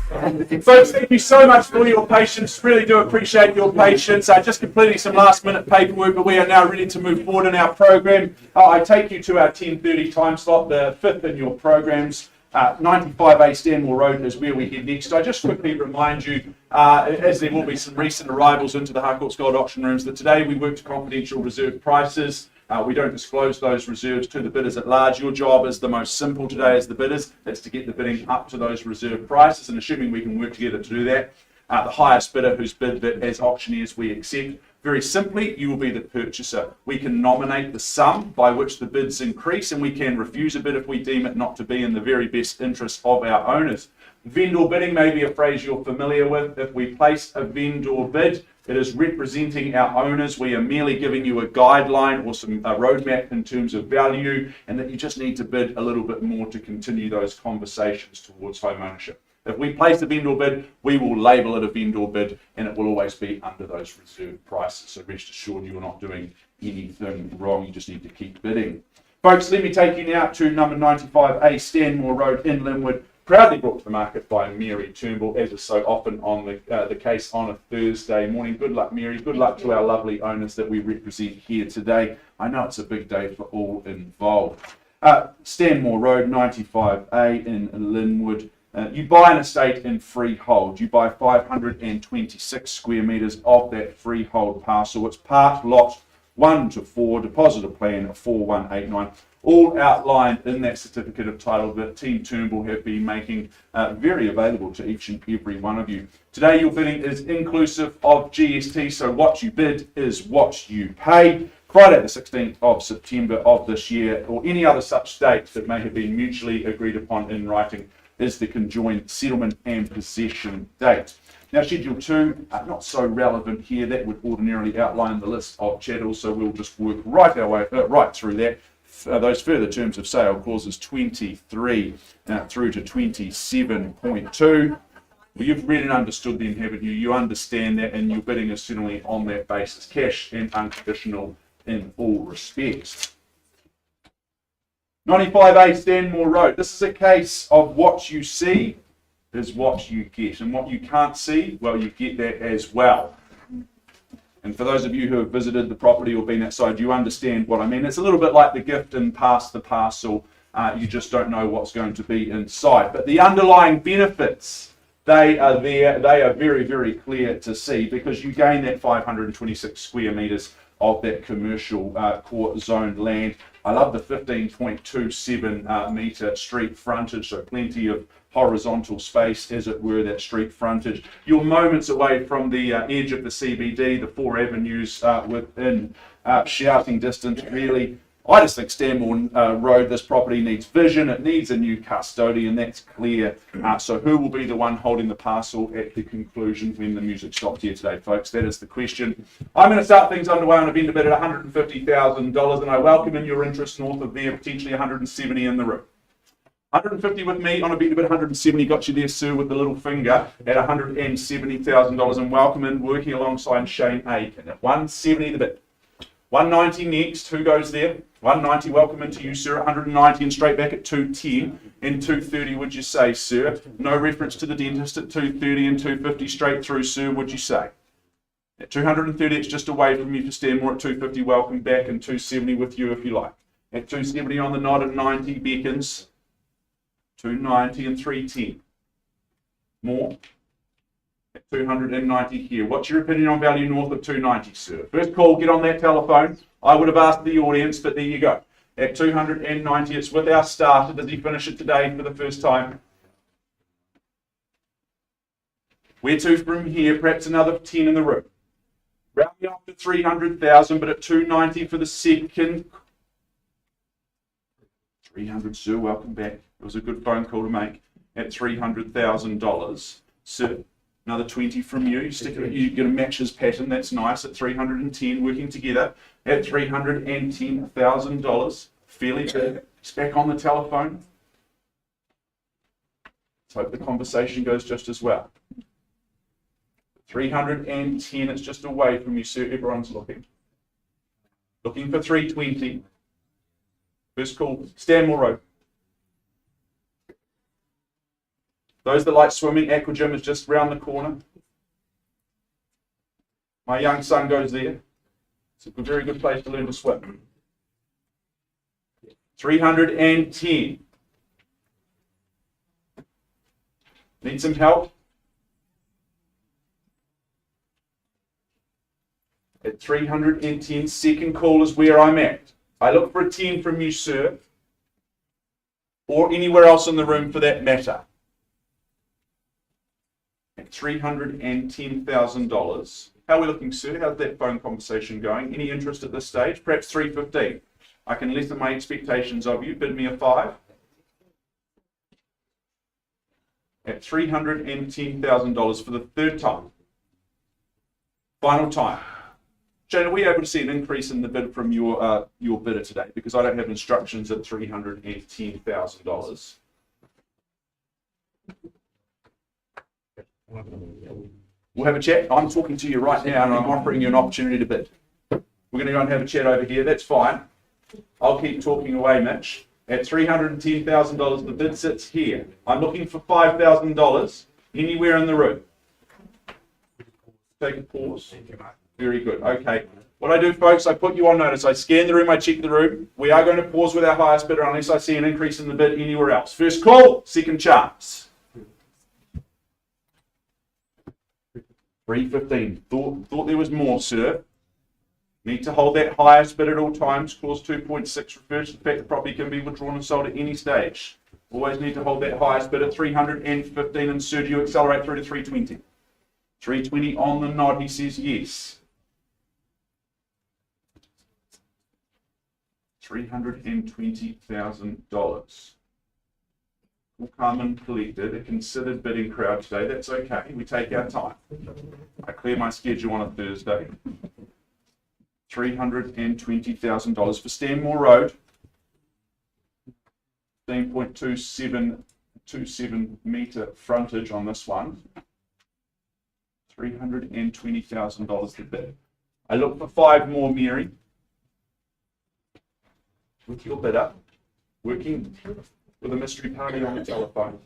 Folks, thank you so much for your patience. Really do appreciate your patience. Just completing some last minute paperwork, but we are now ready to move forward in our program. I take you to our 10:30 time slot, the fifth in your programs. 95A Stanmore Road is where we head next. I just quickly remind you, as there will be some recent arrivals into the Harcourts Gold auction rooms, that today we work to confidential reserve prices. We don't disclose those reserves to the bidders at large. Your job is the most simple today as the bidders. It's to get the bidding up to those reserve prices, and assuming we can work together to do that, the highest bidder whose bid that as auctioneers we accept. Very simply, you will be the purchaser. We can nominate the sum by which the bids increase, and we can refuse a bid if we deem it not to be in the very best interest of our owners. Vendor bidding may be a phrase you're familiar with. If we place a vendor bid, it is representing our owners. We are merely giving you a guideline or a roadmap in terms of value, and that you just need to bid a little bit more to continue those conversations towards home ownership. If we place a vendor bid, we will label it a vendor bid, and it will always be under those reserve prices. So rest assured you're not doing anything wrong. You just need to keep bidding. Folks, let me take you now to number 95A Stanmore Road in Linwood, proudly brought to the market by Mary Turnbull, as is so often on the case on a Thursday morning. Good luck, Mary. Good luck to our lovely owners that we represent here today. I know it's a big day for all involved. Stanmore Road, 95A in Linwood. You buy an estate in freehold. You buy 526 square metres of that freehold parcel. It's part lot 1 to 4, deposit of plan 4189, all outlined in that certificate of title that Team Turnbull have been making very available to each and every one of you. Today your bidding is inclusive of GST, so what you bid is what you pay. Friday the 16th of September of this year, or any other such date that may have been mutually agreed upon in writing, is the conjoined settlement and possession date. Now, Schedule 2, not so relevant here. That would ordinarily outline the list of chattels, so we'll just work right through that. Those further terms of sale, clauses 23 through to 27.2. Well, you've read and understood them, haven't you? You understand that, and your bidding is certainly on that basis, cash and unconditional in all respects. 95A Stanmore Road. This is a case of what you see is what you get, and what you can't see, well, you get that as well. And for those of you who have visited the property or been outside, you understand what I mean. It's a little bit like the gift and pass the parcel. You just don't know what's going to be inside. But the underlying benefits, they are there. They are very, very clear to see, because you gain that 526 square metres of that commercial core zone land. I love the 15.27 metre street frontage, so plenty of horizontal space, as it were, that street frontage. You're moments away from the edge of the CBD, the 4 avenues within shouting distance, really. I just think Stanmore Road, this property needs vision, it needs a new custodian, that's clear. So who will be the one holding the parcel at the conclusion when the music stops here today, folks? That is the question. I'm going to start things underway on a vendor bid at $150,000, and I welcome in your interest north of there, potentially 170 in the room. 150 with me on a vendor bid, 170 got you there, sir, with the little finger at $170,000, and welcome in working alongside Shane Aiken at 170 the bid. 190 next, who goes there? 190, welcome into you, sir. 190 and straight back at 210 and 230, would you say, sir? No reference to the dentist at 230 and 250 straight through, sir, would you say? At 230, it's just away from you to Stanmore at 250, welcome back, and 270 with you if you like. At 270 on the nod and 90 beacons. 290 and 310. More. At 290 here. What's your opinion on value north of 290, sir? First call, get on that telephone. I would have asked the audience, but there you go. At 290, it's with our starter. Does he finish it today for the first time? Where to from here? Perhaps another 10 in the room. Rounding up to 300,000, but at 290 for the second. 300, sir, welcome back. It was a good phone call to make. At $300,000, sir. Another 20 from you. You're going to match his pattern. That's nice. At 310, working together. At $310,000, fairly big. He's back on the telephone. Let's hope the conversation goes just as well. 310, it's just away from you, sir. Everyone's looking. Looking for 320. First call, Stanmore Road. Those that like swimming, Aqua Gym is just round the corner. My young son goes there. It's a very good place to learn to swim. 310. Need some help? At 310, second call is where I'm at. I look for a 10 from you, sir, or anywhere else in the room for that matter. At $310,000. How are we looking, sir? How's that phone conversation going? Any interest at this stage? Perhaps 315. I can lessen my expectations of you. Bid me a 5. At $310,000 for the third time. Final time. Jane, are we able to see an increase in the bid from your bidder today? Because I don't have instructions at $310,000. We'll have a chat. I'm talking to you right now and I'm offering you an opportunity to bid. We're going to go and have a chat over here. That's fine. I'll keep talking away, Mitch. At $310,000, the bid sits here. I'm looking for $5,000 anywhere in the room. Take a pause. Very good. Okay. What I do, folks, I put you on notice. I scan the room, I check the room. We are going to pause with our highest bidder unless I see an increase in the bid anywhere else. First call, second chance. 315. Thought there was more, sir. Need to hold that highest bid at all times. Clause 2.6 refers to the fact the property can be withdrawn and sold at any stage. Always need to hold that highest bid at 315, and sir, do you accelerate through to 320? 320 on the nod, he says yes. $320,000. All calm and collected, a considered bidding crowd today. That's okay, we take our time. I clear my schedule on a Thursday. $320,000 for Stanmore Road. 15.27 metre frontage on this one. $320,000 to bid. I look for 5 more, Mary. With your bidder, working with a mystery party on the telephone.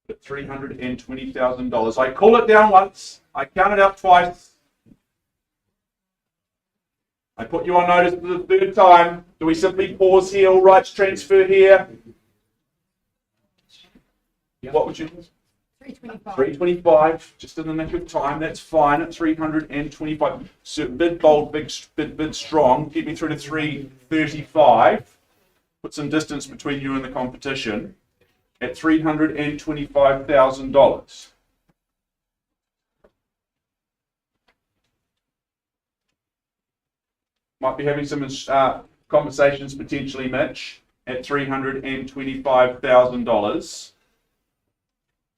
At $320,000. I call it down once. I count it out twice. I put you on notice for the third time. Do we simply pause here, all rights transfer here? Yep. What would you? 325. 325, just in the nick of time. That's fine at 325. So bid bold, bid strong. Get me through to 335. Put some distance between you and the competition at $325,000. Might be having some conversations potentially, Mitch, at $325,000.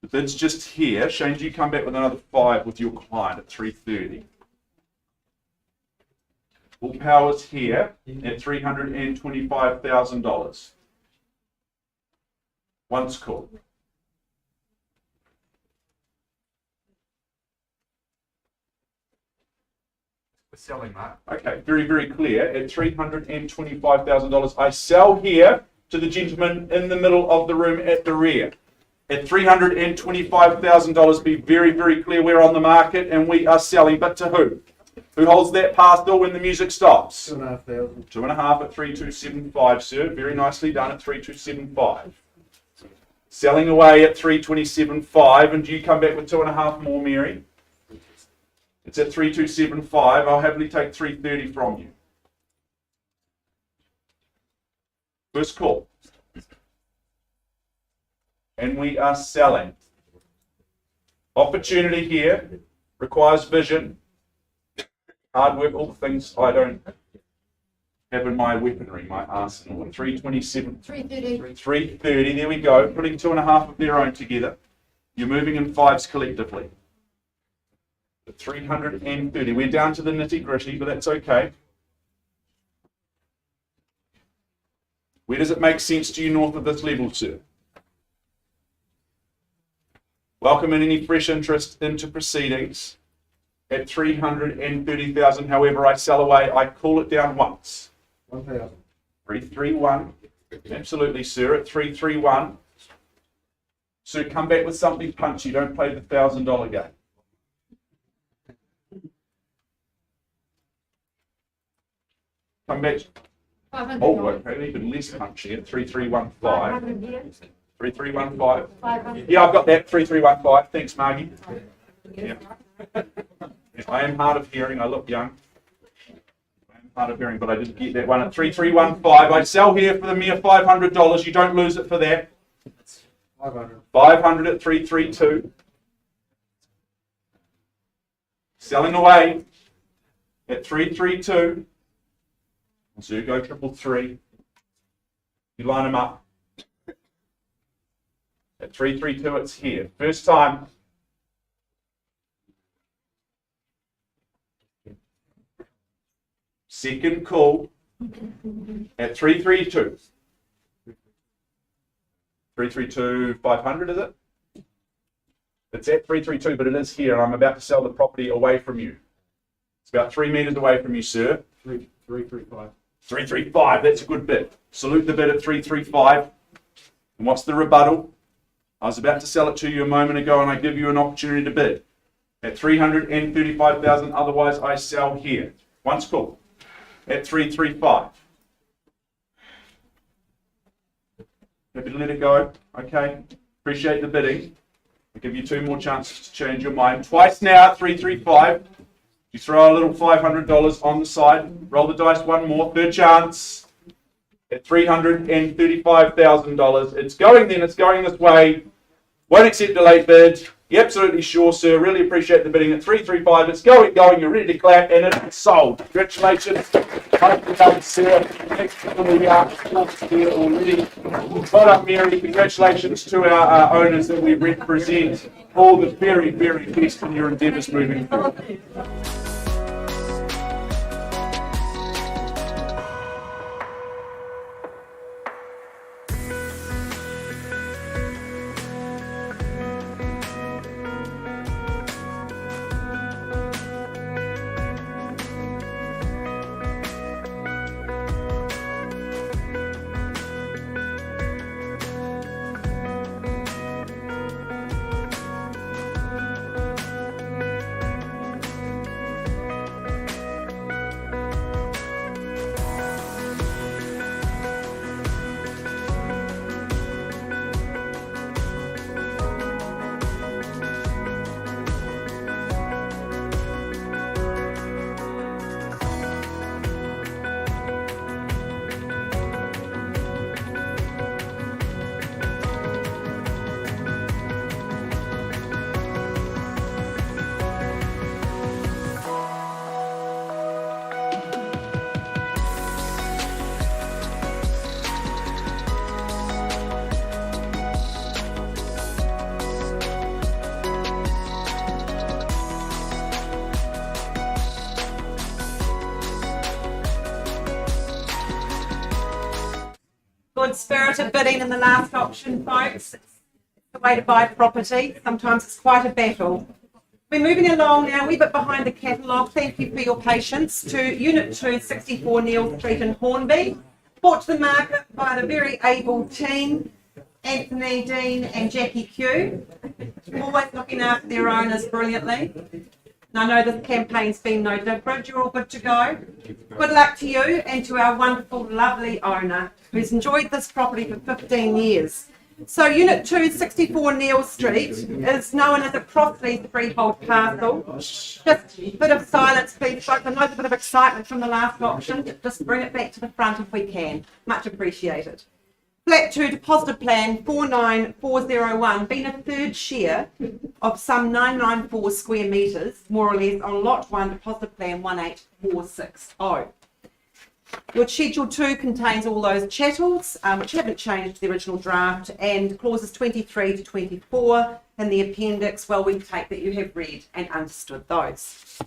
The bid's just here. Shane, do you come back with another 5 with your client at 330? All powers here at $325,000. Once called. We're selling, Mark. Okay, very, very clear. At $325,000, I sell here to the gentleman in the middle of the room at the rear. At $325,000, be very, very clear, we're on the market and we are selling, but to who? Who holds that parcel when the music stops? 2,500. 2.5 at 3,275, sir. Very nicely done at 3,275. Selling away at 3,275, and do you come back with 2.5 more, Mary? It's at 3,275. I'll happily take 330 from you. First call. And we are selling. Opportunity here requires vision, hard work, all the things I don't have in my weaponry, my arsenal. 327. 330. 330, there we go. Putting 2.5 of their own together. You're moving in 5s collectively. 330. We're down to the nitty gritty, but that's okay. Where does it make sense to you north of this level, sir? Welcome in any fresh interest into proceedings at 330,000. However, I sell away. I call it down once. 1,000. 331. Absolutely, sir. At 331. So come back with something punchy. Don't play the $1,000 game. Come back. 500. Oh, okay, even less punchy at 3315. 500 here. 3315. 500. Yeah, I've got that. 3315. Thanks, Margie. Yeah. I am hard of hearing. I look young. I am hard of hearing, but I didn't get that one at 3315. I sell here for the mere $500. You don't lose it for that. 500. 500 at 332. Selling away at 332. Zergo 333. You line them up. At 332, it's here. First time. Second call at 332. 332, 500, is it? It's at 332, but it is here, and I'm about to sell the property away from you. It's about 3 meters away from you, sir. 335. 335, that's a good bid. Salute the bid at 335. And what's the rebuttal? I was about to sell it to you a moment ago, and I give you an opportunity to bid at 335,000. Otherwise, I sell here. Once call at 335. Happy to let it go. Okay. Appreciate the bidding. I'll give you 2 more chances to change your mind. Twice now at 335. You throw a little $500 on the side. Roll the dice one more. Third chance at $335,000. It's going then. It's going this way. Won't accept a late bid. You're absolutely sure, sir. Really appreciate the bidding at 335. It's going. You're ready to clap, and it's sold. Congratulations. Sir. Thanks for the here already. Well done, Mary. Congratulations to our owners that we represent. All the very, very best in your endeavours moving forward. Good spirited bidding in the last auction, folks. It's the way to buy property. Sometimes it's quite a battle. We're moving along now, a wee bit behind the catalogue. Thank you for your patience. To Unit 2, 64 Neal Street in Hornby. Brought to the market by the very able team, Anthony, Dean and Jackie Q. Always looking after their owners brilliantly. And I know this campaign's been no different. You're all good to go. Good luck to you and to our wonderful, lovely owner who's enjoyed this property for 15 years. So Unit 2, 64 Neal Street is known as a cross-leased freehold parcel. Just a bit of silence, please, folks. I know there's a bit of excitement from the last auction. Just bring it back to the front if we can. Much appreciated. Flat 2 deposited plan 49401, being a third share of some 994 square metres, more or less, on lot 1 deposited plan 18460. Your Schedule 2 contains all those chattels, which haven't changed the original draft, and clauses 23 to 24 in the appendix. Well, we take that you have read and understood those.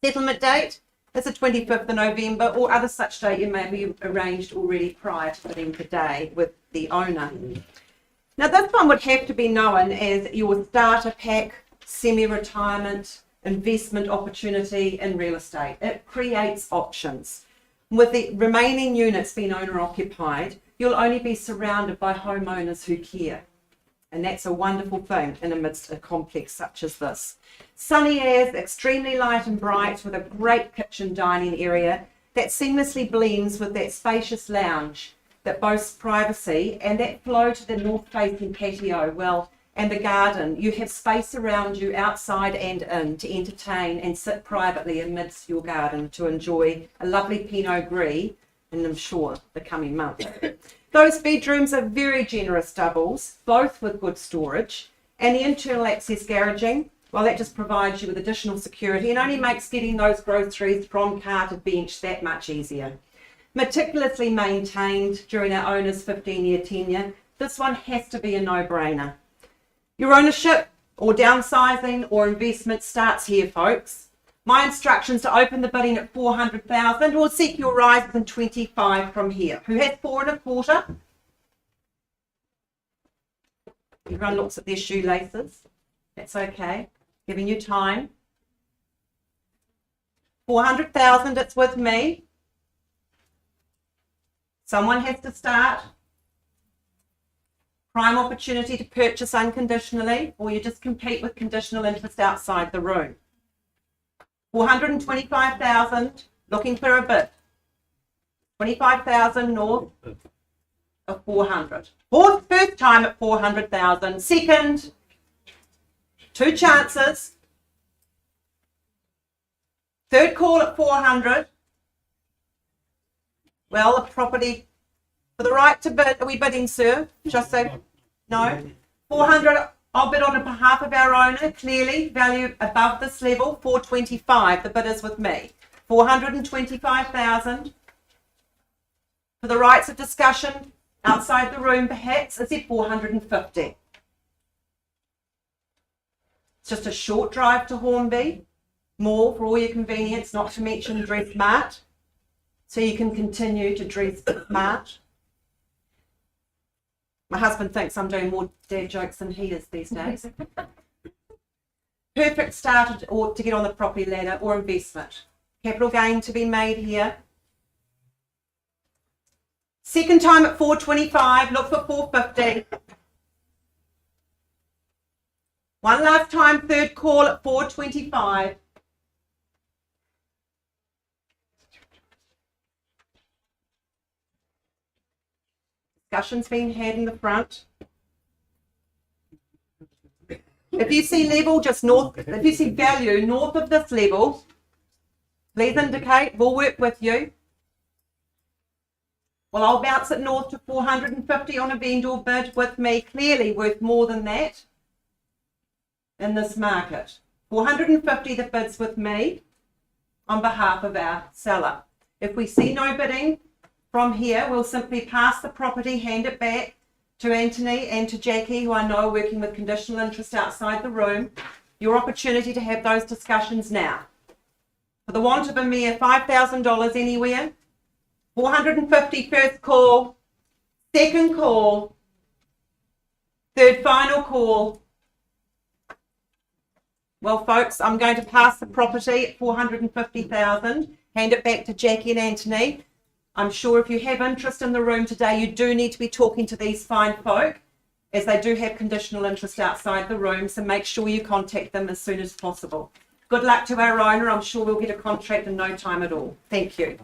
Settlement date is the 25th of November, or other such date you may be arranged already prior to bidding the day with the owner. Now, this one would have to be known as your starter pack, semi-retirement, investment opportunity in real estate. It creates options. With the remaining units being owner occupied, you'll only be surrounded by homeowners who care. And that's a wonderful thing in amidst a complex such as this. Sunny airs, extremely light and bright, with a great kitchen dining area that seamlessly blends with that spacious lounge that boasts privacy, and that flow to the north-facing patio, well, and the garden. You have space around you outside and in to entertain and sit privately amidst your garden to enjoy a lovely Pinot Gris, and I'm sure the coming month. Those bedrooms are very generous doubles, both with good storage, and the internal access garaging, well, that just provides you with additional security and only makes getting those groceries from car to bench that much easier. Meticulously maintained during our owner's 15-year tenure, this one has to be a no-brainer. Your ownership or downsizing or investment starts here, folks. My instructions to open the bidding at 400,000 or seek your rise in 25 from here. Who has 4.25? Everyone looks at their shoelaces. That's okay. Giving you time. 400,000, it's with me. Someone has to start. Prime opportunity to purchase unconditionally, or you just compete with conditional interest outside the room. 425,000, looking for a bid. 25,000 north of 400. First time at 400,000. Second, 2 chances. Third call at 400. Well, the property for the right to bid. Are we bidding, sir? Just so, no. 400. I'll bid on behalf of our owner, clearly value above this level, 425, the bid is with me. 425,000. For the rights of discussion, outside the room perhaps, is it 450? It's just a short drive to Hornby, more for all your convenience, not to mention Dress Mart, so you can continue to dress smart. My husband thinks I'm doing more dad jokes than he is these days. Perfect start or to get on the property ladder or investment. Capital gain to be made here. Second time at 425, look for 450. One last time, third call at 425. Discussions being had in the front. If you see level just north, if you see value north of this level, please indicate, we'll work with you. Well, I'll bounce it north to 450 on a vendor bid with me, clearly worth more than that in this market. 450 the bids with me on behalf of our seller. If we see no bidding, from here, we'll simply pass the property, hand it back to Anthony and to Jackie, who I know are working with conditional interest outside the room. Your opportunity to have those discussions now. For the want of a mere $5,000 anywhere, 450 first call, second call, third final call. Well, folks, I'm going to pass the property at 450,000, hand it back to Jackie and Anthony. I'm sure if you have interest in the room today, you do need to be talking to these fine folk, as they do have conditional interest outside the room, so make sure you contact them as soon as possible. Good luck to our owner. I'm sure we'll get a contract in no time at all. Thank you.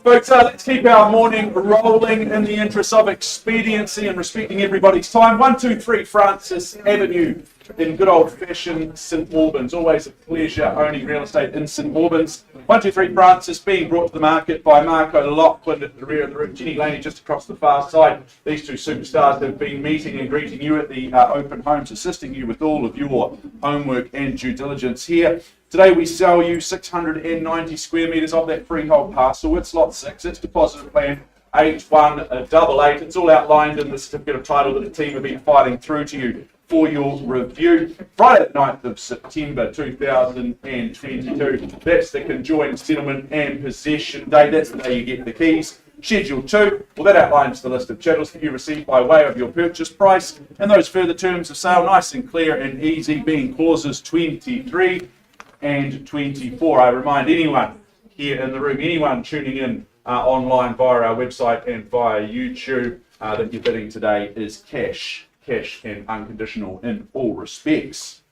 Folks, let's keep our morning rolling in the interest of expediency and respecting everybody's time. 123 Francis Avenue in good old-fashioned St Albans. Always a pleasure owning real estate in St Albans. 123 Francis being brought to the market by Marco Lockwood at the rear of the room. Ginny Laney just across the far side. These two superstars have been meeting and greeting you at the open homes, assisting you with all of your homework and due diligence here. Today we sell you 690 square metres of that freehold parcel. It's lot 6, it's deposit plan 8188. It's all outlined in the certificate of title that the team have been fighting through to you for your review. Friday the 9th of September 2022. That's the conjoined settlement and possession day. That's the day you get the keys. Schedule 2, well, that outlines the list of chattels that you receive by way of your purchase price and those further terms of sale, nice and clear and easy, being clauses 23 and 24. I remind anyone here in the room, anyone tuning in online via our website and via YouTube, that your bidding today is cash and unconditional in all respects.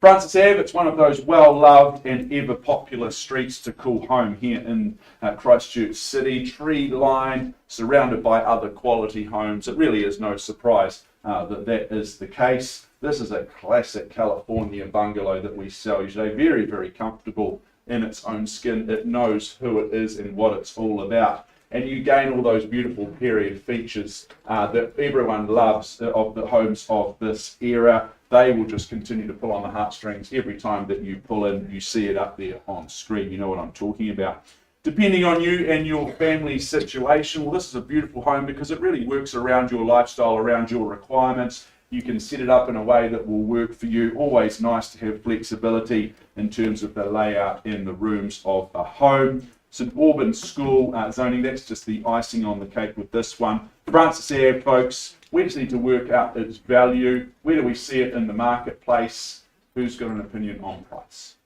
Francis Ave, it's one of those well-loved and ever-popular streets to call home here in Christchurch City. Tree-lined, surrounded by other quality homes. It really is no surprise that is the case. This is a classic California bungalow that we sell you today. Very, very comfortable in its own skin. It knows who it is and what it's all about. And you gain all those beautiful period features that everyone loves of the homes of this era. They will just continue to pull on the heartstrings every time that you pull in. You see it up there on screen. You know what I'm talking about. Depending on you and your family situation, well, this is a beautiful home because it really works around your lifestyle, around your requirements. You can set it up in a way that will work for you. Always nice to have flexibility in terms of the layout in the rooms of a home. St Albans School zoning, that's just the icing on the cake with this one. Francis Ave, folks, we just need to work out its value. Where do we see it in the marketplace? Who's got an opinion on price?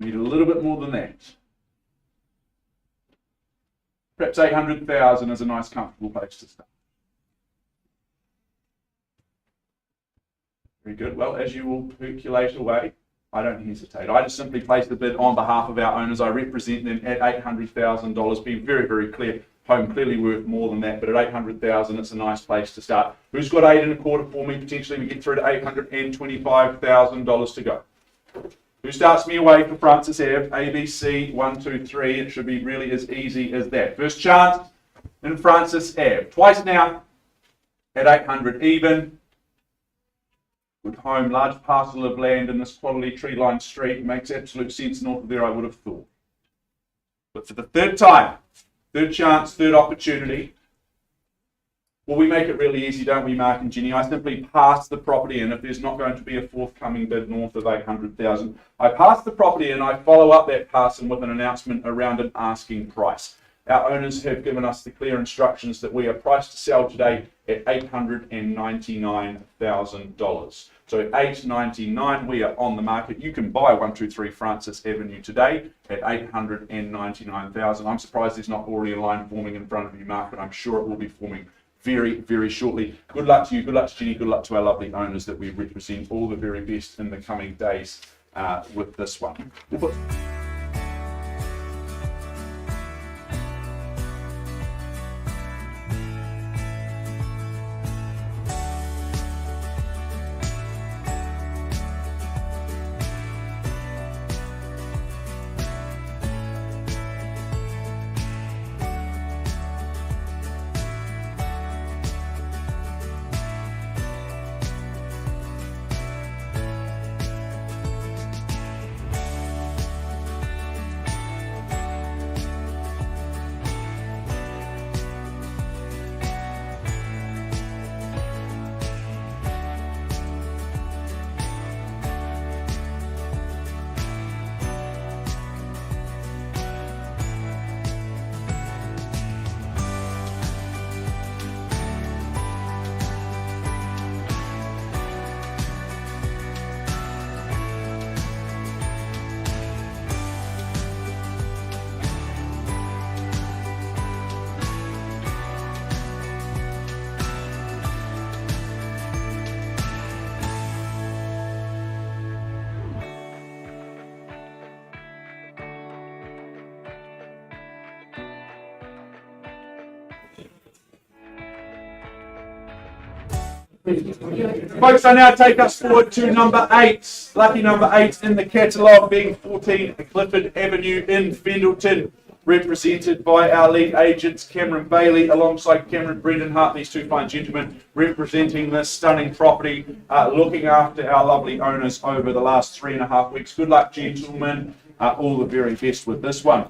Need a little bit more than that. Perhaps 800,000 is a nice, comfortable place to start. Very good. Well, as you will percolate away, I don't hesitate. I just simply place the bid on behalf of our owners. I represent them at $800,000. Being very, very clear. Home clearly worth more than that, but at $800,000, it's a nice place to start. Who's got 8 1/4 for me? Potentially we get through to $825,000 to go. Who starts me away for Francis Ave? ABC 1, 2, 3. It should be really as easy as that. First chance in Francis Ave. Twice now at 800 even. Good home, large parcel of land in this quality tree-lined street. Makes absolute sense north of there, I would have thought. But for the third time, third chance, third opportunity. Well, we make it really easy, don't we, Mark and Ginny? I simply pass the property in if there's not going to be a forthcoming bid north of 800,000. I pass the property in, I follow up that passing with an announcement around an asking price. Our owners have given us the clear instructions that we are priced to sell today at $899,000. So at $899,000, we are on the market. You can buy 123 Francis Avenue today at $899,000. I'm surprised there's not already a line forming in front of you, Mark, but I'm sure it will be forming very, very shortly. Good luck to you, good luck to Ginny, good luck to our lovely owners that we represent. All the very best in the coming days with this one. Folks, I now take us forward to number 8. Lucky number 8 in the catalogue being 14 Clifford Avenue in Fendleton, represented by our lead agents Cameron Bailey alongside Cameron Brendan Hart, these two fine gentlemen representing this stunning property, looking after our lovely owners over the last 3.5 weeks. Good luck, gentlemen. All the very best with this one.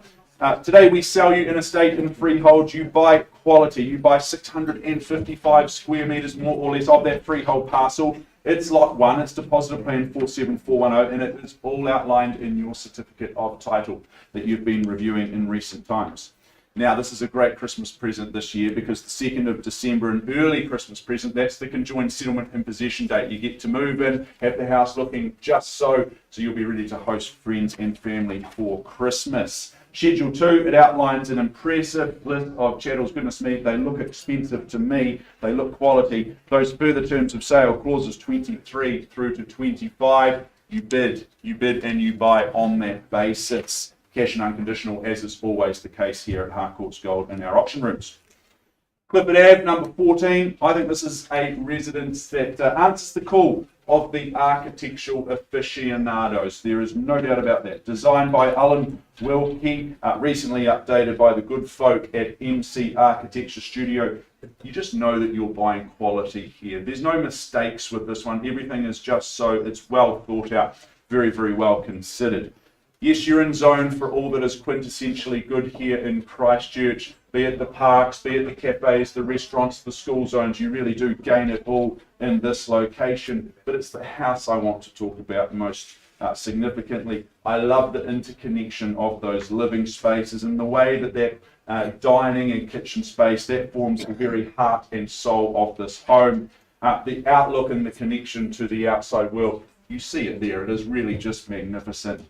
Today we sell you an estate in freehold. You buy quality. You buy 655 square metres more or less of that freehold parcel. It's lot 1. It's depositor plan 47410 and it is all outlined in your certificate of title that you've been reviewing in recent times. Now this is a great Christmas present this year because the 2nd of December, an early Christmas present, that's the conjoined settlement and possession date. You get to move in, have the house looking just so you'll be ready to host friends and family for Christmas. Schedule 2, it outlines an impressive list of chattels. Goodness me, they look expensive to me. They look quality. Those further terms of sale, clauses 23 through to 25, you bid and you buy on that basis. Cash and unconditional, as is always the case here at Harcourts Gold in our auction rooms. Clifford Ave, number 14. I think this is a residence that answers the call of the architectural aficionados. There is no doubt about that. Designed by Alan Wilkie, recently updated by the good folk at MC Architecture Studio. You just know that you're buying quality here. There's no mistakes with this one. Everything is just so. It's well thought out, very, very well considered. Yes, you're in zone for all that is quintessentially good here in Christchurch, be it the parks, be it the cafes, the restaurants, the school zones. You really do gain it all in this location. But it's the house I want to talk about most significantly. I love the interconnection of those living spaces and the way that dining and kitchen space, that forms the very heart and soul of this home. The outlook and the connection to the outside world, you see it there. It is really just magnificent.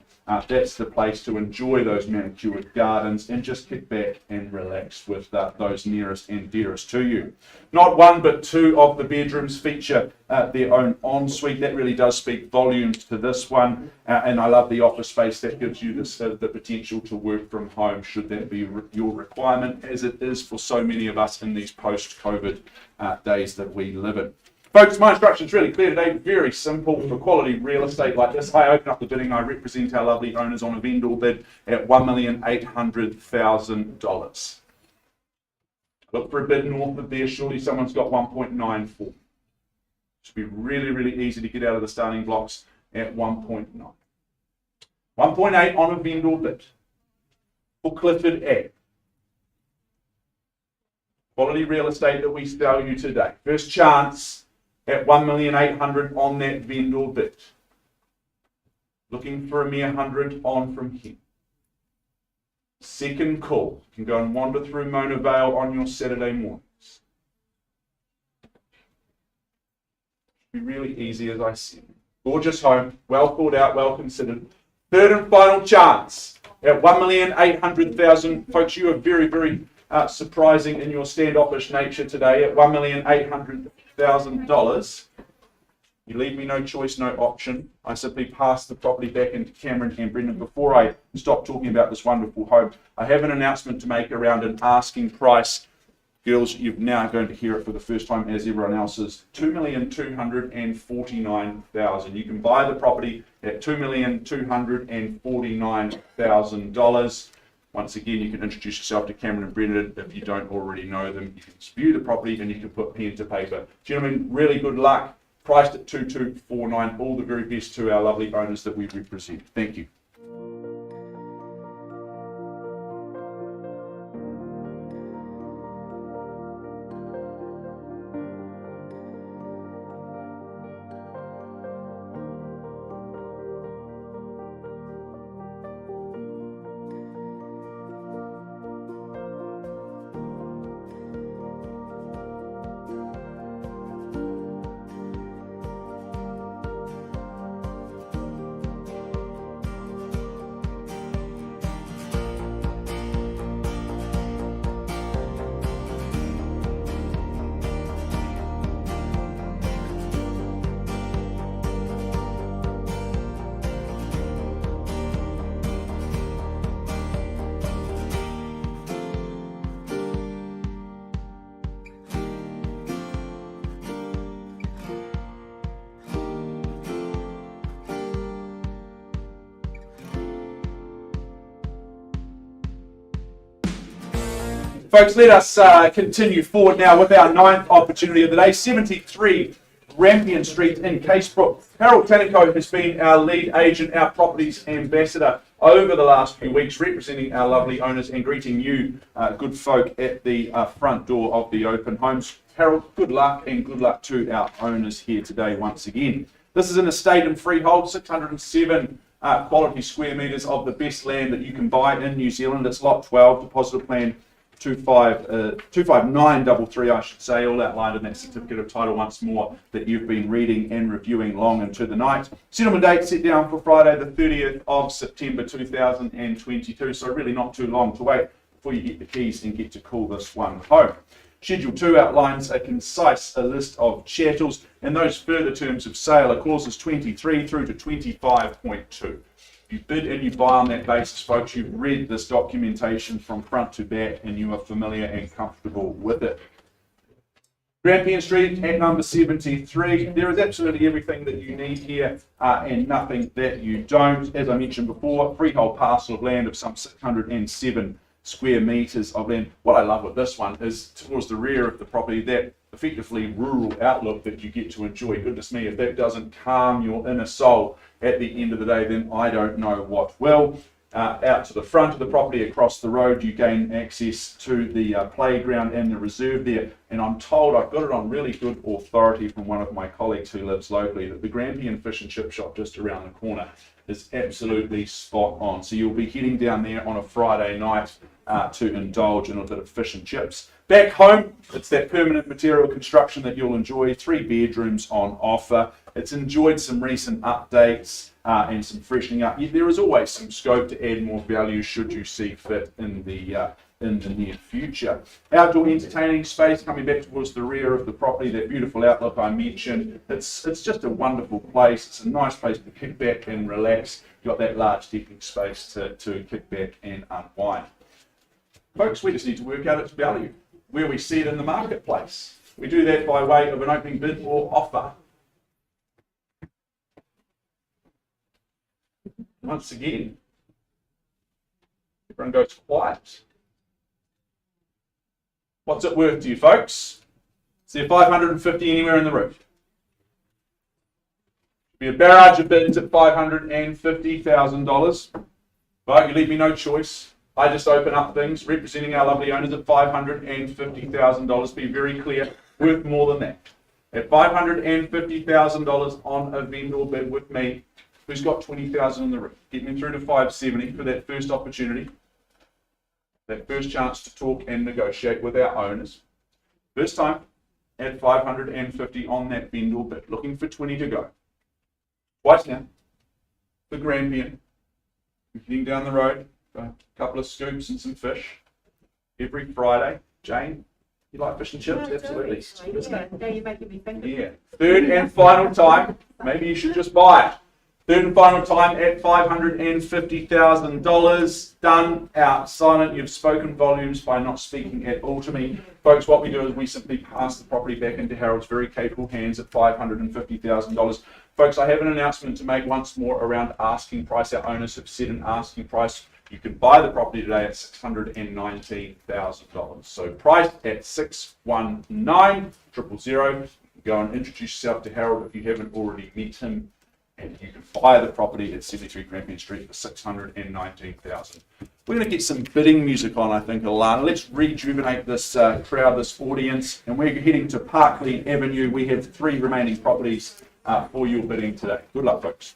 That's the place to enjoy those manicured gardens and just kick back and relax with those nearest and dearest to you. Not one but 2 of the bedrooms feature their own ensuite. That really does speak volumes to this one, and I love the office space that gives you the potential to work from home should that be your requirement, as it is for so many of us in these post-COVID days that we live in. Folks, my instruction's really clear today, very simple. For quality real estate like this, I open up the bidding, I represent our lovely owners on a vendor bid at $1,800,000. Look for a bid north of there, surely someone's got 1.94. Should be really, really easy to get out of the starting blocks at 1.9. 1.8 on a vendor bid for Clifford Ave. Quality real estate that we sell you today. First chance at 1,800,000 on that vendor bid. Looking for a mere 100 on from here. Second call. You can go and wander through Mona Vale on your Saturday mornings. Be really easy, as I said. Gorgeous home, well thought out, well considered. Third and final chance at 1,800,000. Folks, you are very, very surprising in your standoffish nature today at $1,800,000. You leave me no choice, no option. I simply pass the property back into Cameron and Brendan. Before I stop talking about this wonderful home, I have an announcement to make around an asking price. Girls, you're now going to hear it for the first time, as everyone else is. $2,249,000. You can buy the property at $2,249,000. Once again, you can introduce yourself to Cameron and Brendan if you don't already know them. You can view the property and you can put pen to paper. Gentlemen, really good luck. Priced at $2,249. All the very best to our lovely owners that we represent. Thank you. Folks, let us continue forward now with our ninth opportunity of the day, 73 Grampian Street in Casebrook. Harold Tanico has been our lead agent, our properties ambassador over the last few weeks, representing our lovely owners and greeting you, good folk, at the front door of the open homes. Harold, good luck, and good luck to our owners here today once again. This is an estate and freehold, 607 quality square metres of the best land that you can buy in New Zealand. It's lot 12, deposit plan 25933, I should say, all outlined in that certificate of title once more that you've been reading and reviewing long into the night. Settlement date set down for Friday the 30th of September 2022, so really not too long to wait before you get the keys and get to call this one home. Schedule 2 outlines a concise list of chattels and those further terms of sale are clauses 23 through to 25.2. You bid and you buy on that basis, folks. You've read this documentation from front to back and you are familiar and comfortable with it. Grampian Street at number 73. There is absolutely everything that you need here and nothing that you don't. As I mentioned before, freehold parcel of land of some 607 square metres of land. What I love with this one is towards the rear of the property, that effectively rural outlook that you get to enjoy. Goodness me, if that doesn't calm your inner soul at the end of the day, then I don't know what will. Out to the front of the property across the road, you gain access to the playground and the reserve there. And I'm told, I've got it on really good authority from one of my colleagues who lives locally, that the Grampian Fish and Chip Shop just around the corner is absolutely spot on. So you'll be heading down there on a Friday night to indulge in a bit of fish and chips. Back home, it's that permanent material construction that you'll enjoy. 3 bedrooms on offer. It's enjoyed some recent updates and some freshening up. There is always some scope to add more value should you see fit in the near future. Outdoor entertaining space coming back towards the rear of the property, that beautiful outlook I mentioned. It's just a wonderful place. It's a nice place to kick back and relax. You've got that large decking space to kick back and unwind. Folks, we just need to work out its value, where we see it in the marketplace. We do that by way of an opening bid or offer. Once again, everyone goes quiet. What's it worth to you, folks? Is there 550 anywhere in the room? Be a barrage of bids at $550,000. But you leave me no choice. I just open up things, representing our lovely owners at $550,000. Be very clear, worth more than that. At $550,000 on a vendor bid with me, who's got 20,000 in the room? Get me through to 570 for that first opportunity, that first chance to talk and negotiate with our owners. First time at 550 on that vendor bid, looking for 20 to go. Twice now for Grampian. We're heading down the road. A couple of scoops and some fish every Friday. Jane, you like fish and chips? Absolutely. Now you're making me think. Yeah. Third and final time. Maybe you should just buy it. Third and final time at $550,000. Done, out, silent. You've spoken volumes by not speaking at all to me. Folks, what we do is we simply pass the property back into Harold's very capable hands at $550,000. Folks, I have an announcement to make once more around asking price. Our owners have set an asking price. You can buy the property today at $619,000. So priced at $619,000. Go and introduce yourself to Harold if you haven't already met him, and you can buy the property at 73 Grampian Street for $619,000. We're going to get some bidding music on, I think, Alana. Let's rejuvenate this crowd, this audience, and we're heading to Parkley Avenue. We have 3 remaining properties for your bidding today. Good luck, folks.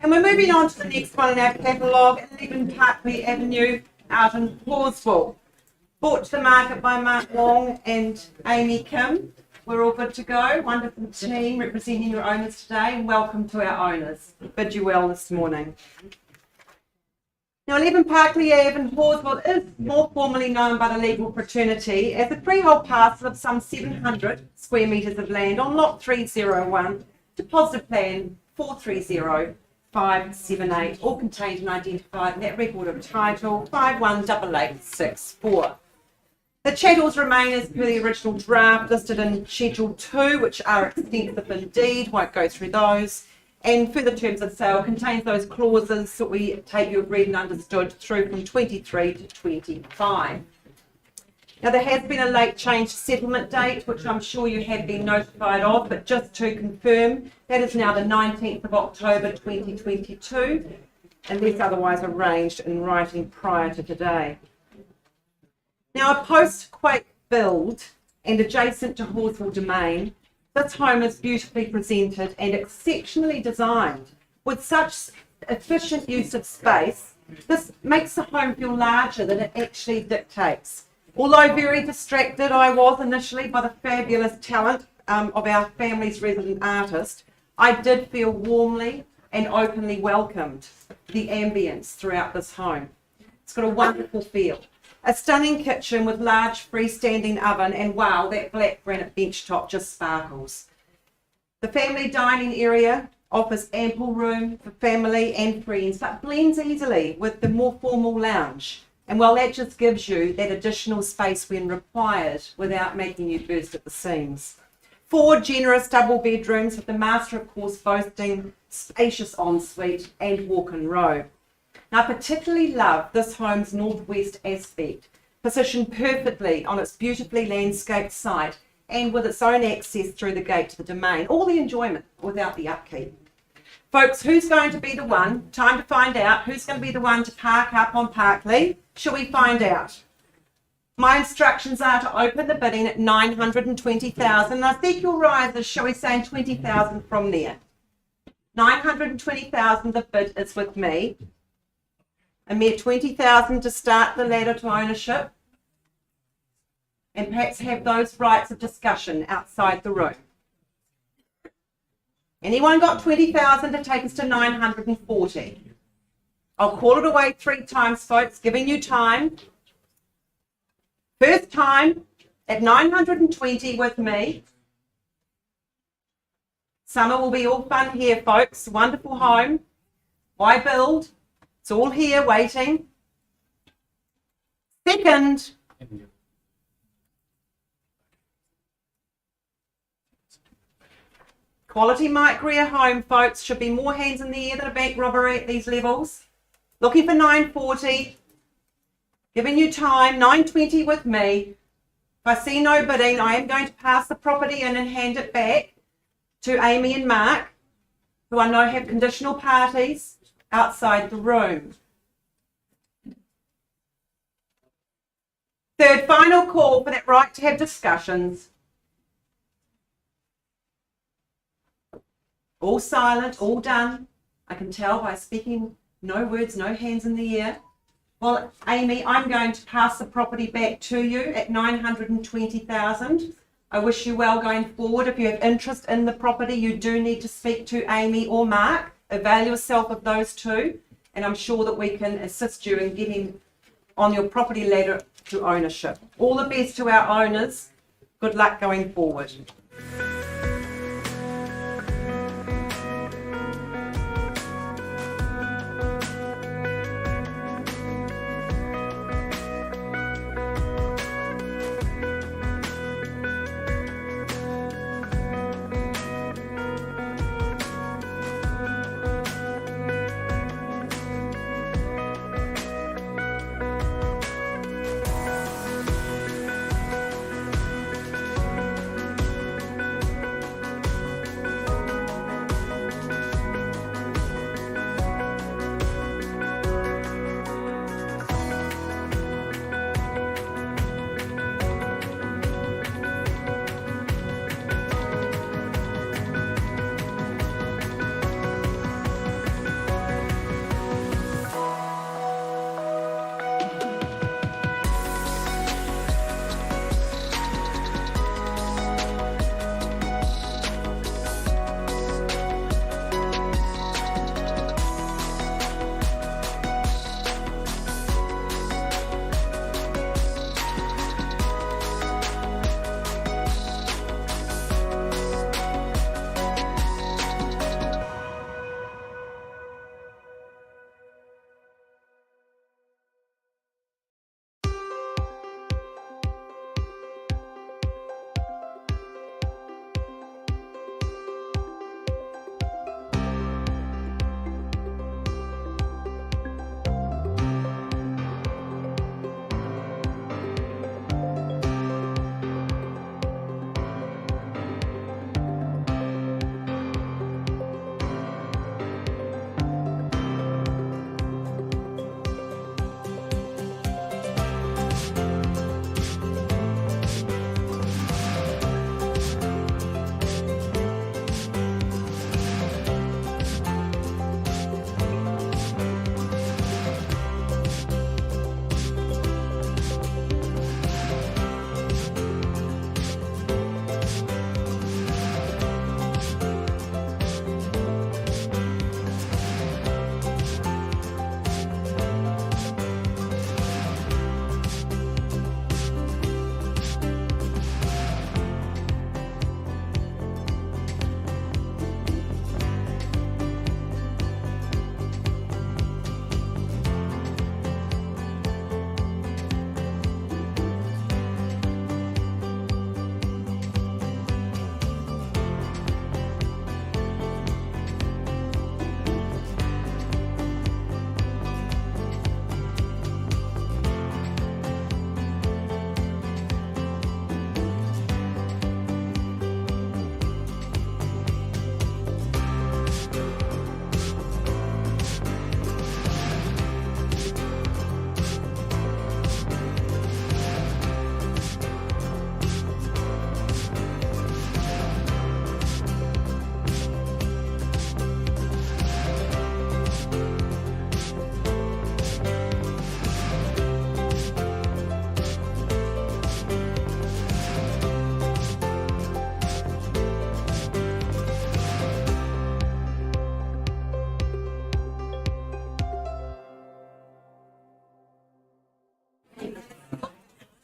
And we're moving on to the next one in our catalogue, 11 Parkley Avenue out in Horsville. Brought to the market by Mark Wong and Amy Kim. We're all good to go. Wonderful team representing your owners today, and welcome to our owners. Bid you well this morning. Now, 11 Parkley Ave in Horsville is more formally known by the legal fraternity as a freehold parcel of some 700 square metres of land on Lot 301, deposit plan 430578, all contained and identified in that record of title 518864. The chattels remain as per the original draft listed in Schedule 2, which are extensive indeed, won't go through those. And further terms of sale contains those clauses that we take you have read and understood through from 23 to 25. Now, there has been a late change settlement date, which I'm sure you have been notified of, but just to confirm, that is now the 19th of October 2022, unless otherwise arranged in writing prior to today. Now, a post-quake build and adjacent to Horsville Domain, this home is beautifully presented and exceptionally designed. With such efficient use of space, this makes the home feel larger than it actually dictates. Although very distracted I was initially by the fabulous talent of our family's resident artist, I did feel warmly and openly welcomed the ambience throughout this home. It's got a wonderful feel. A stunning kitchen with large freestanding oven, and wow, that black granite bench top just sparkles. The family dining area offers ample room for family and friends, but blends easily with the more formal lounge. And well, that just gives you that additional space when required without making you burst at the seams. 4 generous double bedrooms with the master, of course, boasting spacious ensuite and walk-in robe. Now, I particularly love this home's northwest aspect, positioned perfectly on its beautifully landscaped site and with its own access through the gate to the domain. All the enjoyment without the upkeep. Folks, who's going to be the one? Time to find out who's going to be the one to park up on Parkley. Shall we find out? My instructions are to open the bidding at 920,000. I think you'll rise as, shall we say, 20,000 from there. 920,000, the bid is with me. A mere 20,000 to start the ladder to ownership, and perhaps have those rights of discussion outside the room. Anyone got 20,000 to take us to 940? I'll call it away 3 times, folks, giving you time. First time at 920 with me. Summer will be all fun here, folks. Wonderful home. Why build? It's all here waiting. Second. Quality Mike Greer home, folks. Should be more hands in the air than a bank robbery at these levels. Looking for 940. Giving you time. 920 with me. If I see no bidding, I am going to pass the property in and hand it back to Amy and Mark, who I know have conditional parties outside the room. Third, final call for that right to have discussions. All silent, all done. I can tell by speaking, no words, no hands in the air. Well, Amy, I'm going to pass the property back to you at 920,000. I wish you well going forward. If you have interest in the property, you do need to speak to Amy or Mark. Avail yourself of those two, and I'm sure that we can assist you in getting on your property ladder to ownership. All the best to our owners. Good luck going forward.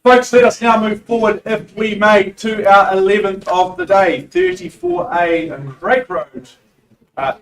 Folks, let us now move forward, if we may, to our 11th of the day, 34A Craig Road,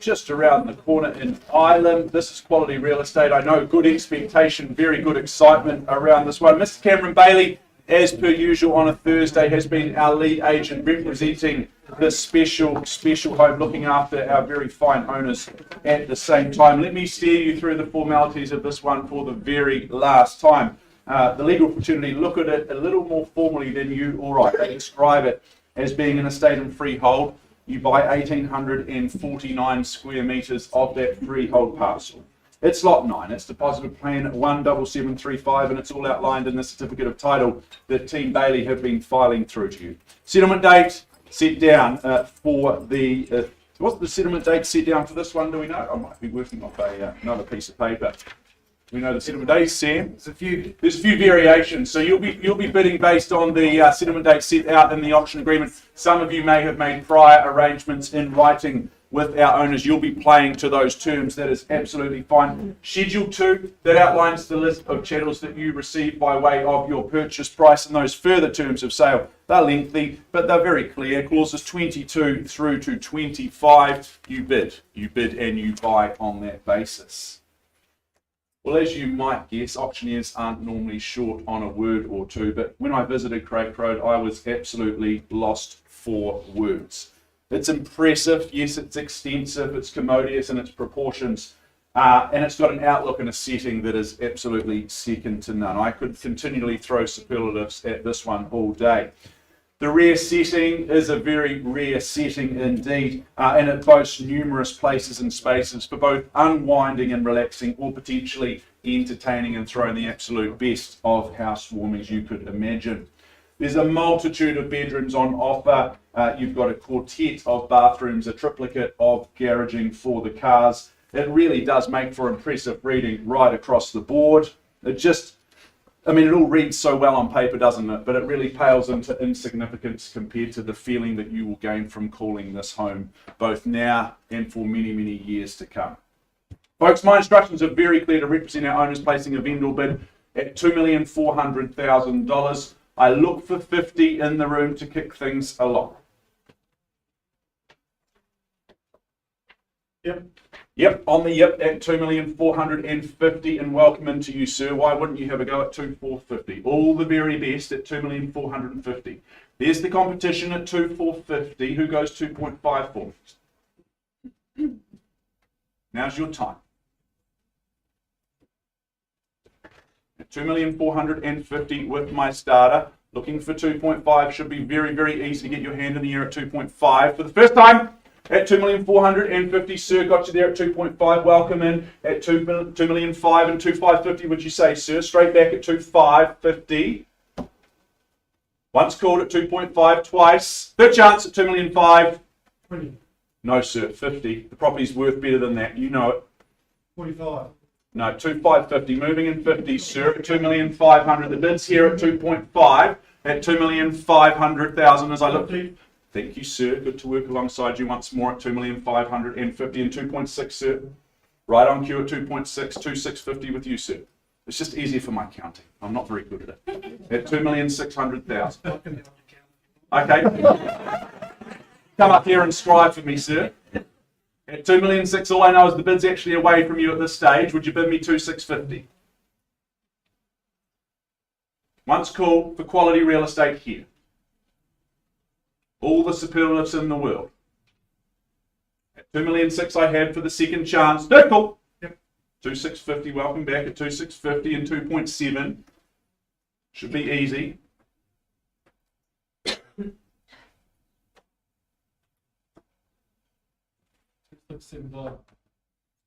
just around the corner in Ireland. This is quality real estate. I know good expectation, very good excitement around this one. Mr. Cameron Bailey, as per usual on a Thursday, has been our lead agent representing this special home, looking after our very fine owners at the same time. Let me steer you through the formalities of this one for the very last time. The legal fraternity look at it a little more formally than you or I. They describe it as being an estate and freehold. You buy 1,849 square metres of that freehold parcel. It's lot 9. It's deposited plan 17735, and it's all outlined in the certificate of title that Team Bailey have been filing through to you. Settlement date set down for the... what's the settlement date set down for this one, do we know? I might be working off another piece of paper. We know the settlement date, Sam. There's a few variations. So you'll be bidding based on the settlement date set out in the auction agreement. Some of you may have made prior arrangements in writing with our owners. You'll be playing to those terms. That is absolutely fine. Schedule 2, that outlines the list of chattels that you receive by way of your purchase price, and those further terms of sale. They're lengthy, but they're very clear. Clauses 22 through to 25, you bid and you buy on that basis. Well, as you might guess, auctioneers aren't normally short on a word or two, but when I visited Craig Road, I was absolutely lost for words. It's impressive, yes, it's extensive, it's commodious in its proportions, and it's got an outlook and a setting that is absolutely second to none. I could continually throw superlatives at this one all day. The rear setting is a very rare setting indeed, and it boasts numerous places and spaces for both unwinding and relaxing, or potentially entertaining and throwing the absolute best of housewarmings you could imagine. There's a multitude of bedrooms on offer. You've got a quartet of bathrooms, a triplicate of garaging for the cars. It really does make for impressive reading right across the board. It all reads so well on paper, doesn't it? But it really pales into insignificance compared to the feeling that you will gain from calling this home, both now and for many, many years to come. Folks, my instructions are very clear to represent our owners, placing a vendor bid at $2,400,000. I look for 50 in the room to kick things along. Yep, on the yip at $2,450,000, and welcome into you, sir. Why wouldn't you have a go at $2,450,000? All the very best at $2,450,000. There's the competition at $2,450,000. Who goes 2.5 for? Now's your time. At $2,450,000 with my starter. Looking for 2.5 should be very, very easy to get your hand in the air at 2.5 for the first time. At $2,450,000, sir, got you there at 2.5. Welcome in at $2,500,000 and $2,550,000. Would you say, sir? Straight back at $2,550,000. Once called at 2.5, twice. Third chance at $2,500,000. 20. No, sir, 50. The property's worth better than that. You know it. 45. No, $2,550,000. Moving in 50, sir, at $2,500,000. The bid's here at 2.5 at $2,500,000 as I look. Thank you, sir. Good to work alongside you once more at $2,550,000 and 2.6, sir. Right on cue at 2.6, 2,650 with you, sir. It's just easier for my counting. I'm not very good at it. At $2,600,000. Okay. Come up here and scribe for me, sir. At $2,600,000, all I know is the bid's actually away from you at this stage. Would you bid me $2,650,000? Once called for quality real estate here. All the superlatives in the world. At $2,600,000 I have for the second chance. Nickel. Yep. 2,650. Welcome back at 2,650 and 2.7. Should be easy.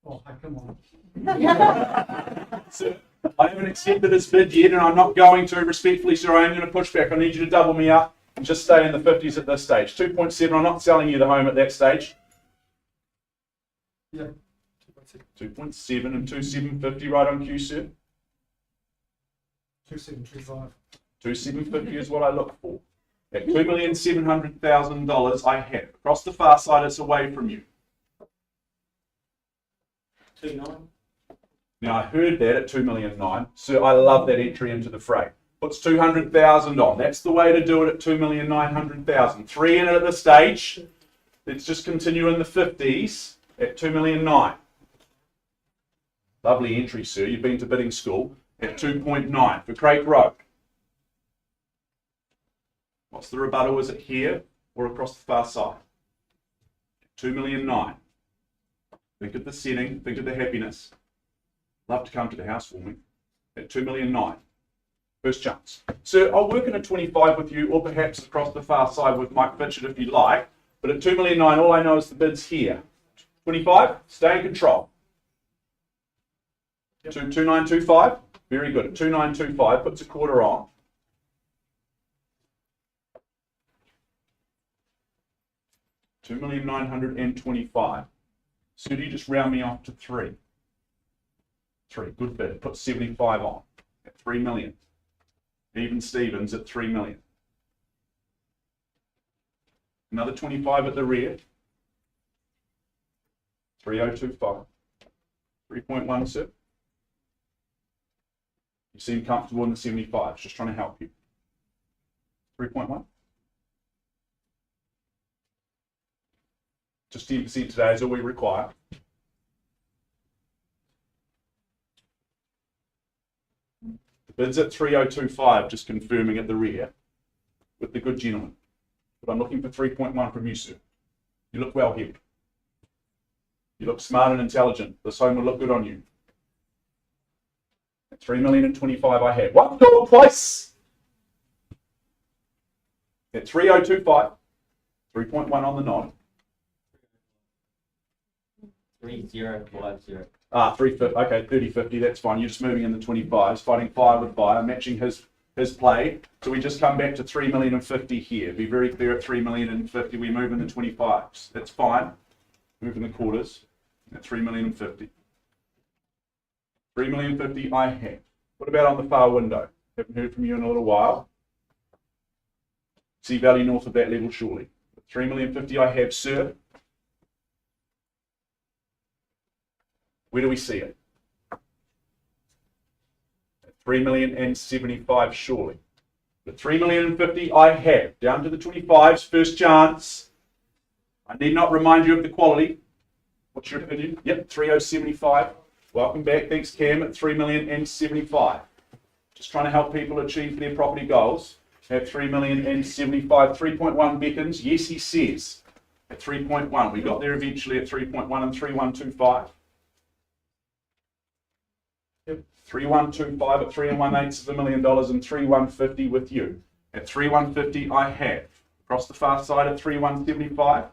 Oh, come on. Sir, I haven't accepted this bid yet, and I'm not going to. Respectfully, sir, I am going to push back. I need you to double me up. Just stay in the 50s at this stage. 2.7, I'm not selling you the home at that stage. Yeah. 2.7 and 2,750 right on cue, sir. 2,725. 2,750 is what I look for. At $2,700,000 I have. Across the far side, it's away from you. 2.9. Now, I heard that at $2,900,000. Sir, I love that entry into the fray. puts 200,000 on. That's the way to do it at 2,900,000. 3 in it at this stage. Let's just continue in the 50s at 2,000,009. Lovely entry, sir. You've been to bidding school at 2.9 for Craig Road. What's the rebuttal? Is it here or across the far side? 2,000,009. Think of the setting, think of the happiness. Love to come to the house for me at 2,000,009. First chance. Sir, I'll work in a 25 with you, or perhaps across the far side with Mike Fitchett if you like. But at 2,000,009, all I know is the bid's here. 25, stay in control. 2925, very good. At 2925, puts a quarter on. 2,925,000. So do you just round me off to 3? 3, good bid. Put 75 on at 3 million. Even Stevens at 3 million. Another 25 at the rear. 3025. 3.1, sir. You seem comfortable in the 75. Just trying to help you. 3.1. Just 10% today is all we require. The bid's at 3025, just confirming at the rear with the good gentleman. But I'm looking for 3.1 from you, sir. You look well here. You look smart and intelligent. This home will look good on you. At 3,025,000 I have. One door twice. At 3025, 3.1 on the nod. 3050. 350. Okay, 3050. That's fine. You're just moving in the 25s, fighting fire with fire, matching his play. So we just come back to 3,050,000 here. Be very clear at 3,050,000. We move in the 25s. That's fine. Move in the quarters at 3,050,000. 3,050,000 I have. What about on the far window? Haven't heard from you in a little while. See value north of that level surely. 3,050,000 I have, sir. Where do we see it? At 3,075,000 surely. But 3,050,000 I have. Down to the 25s, first chance. I need not remind you of the quality. What's your opinion? Yep, 3075. Welcome back. Thanks, Cam, at 3,075,000. Just trying to help people achieve their property goals. At 3,075,000, 3.1 beckons. Yes, he says. At 3.1. We got there eventually at 3.1 and 3125. 3125 at 3 1/8 of $1 million and 3150 with you. At 3150 I have. Across the far side at 3175.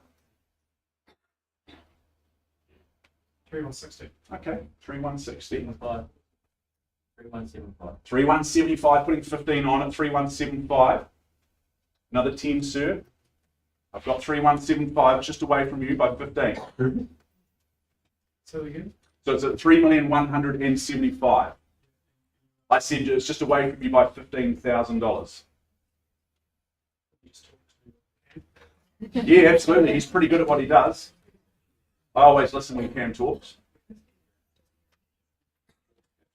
3160. Okay, 3160. 3175. 3175, putting 15 on at 3175. Another 10, sir. I've got 3175 just away from you by 15. So again? So it's at 3,175,000. I said it's just away from you by $15,000. Yeah, absolutely. He's pretty good at what he does. I always listen when Cam talks.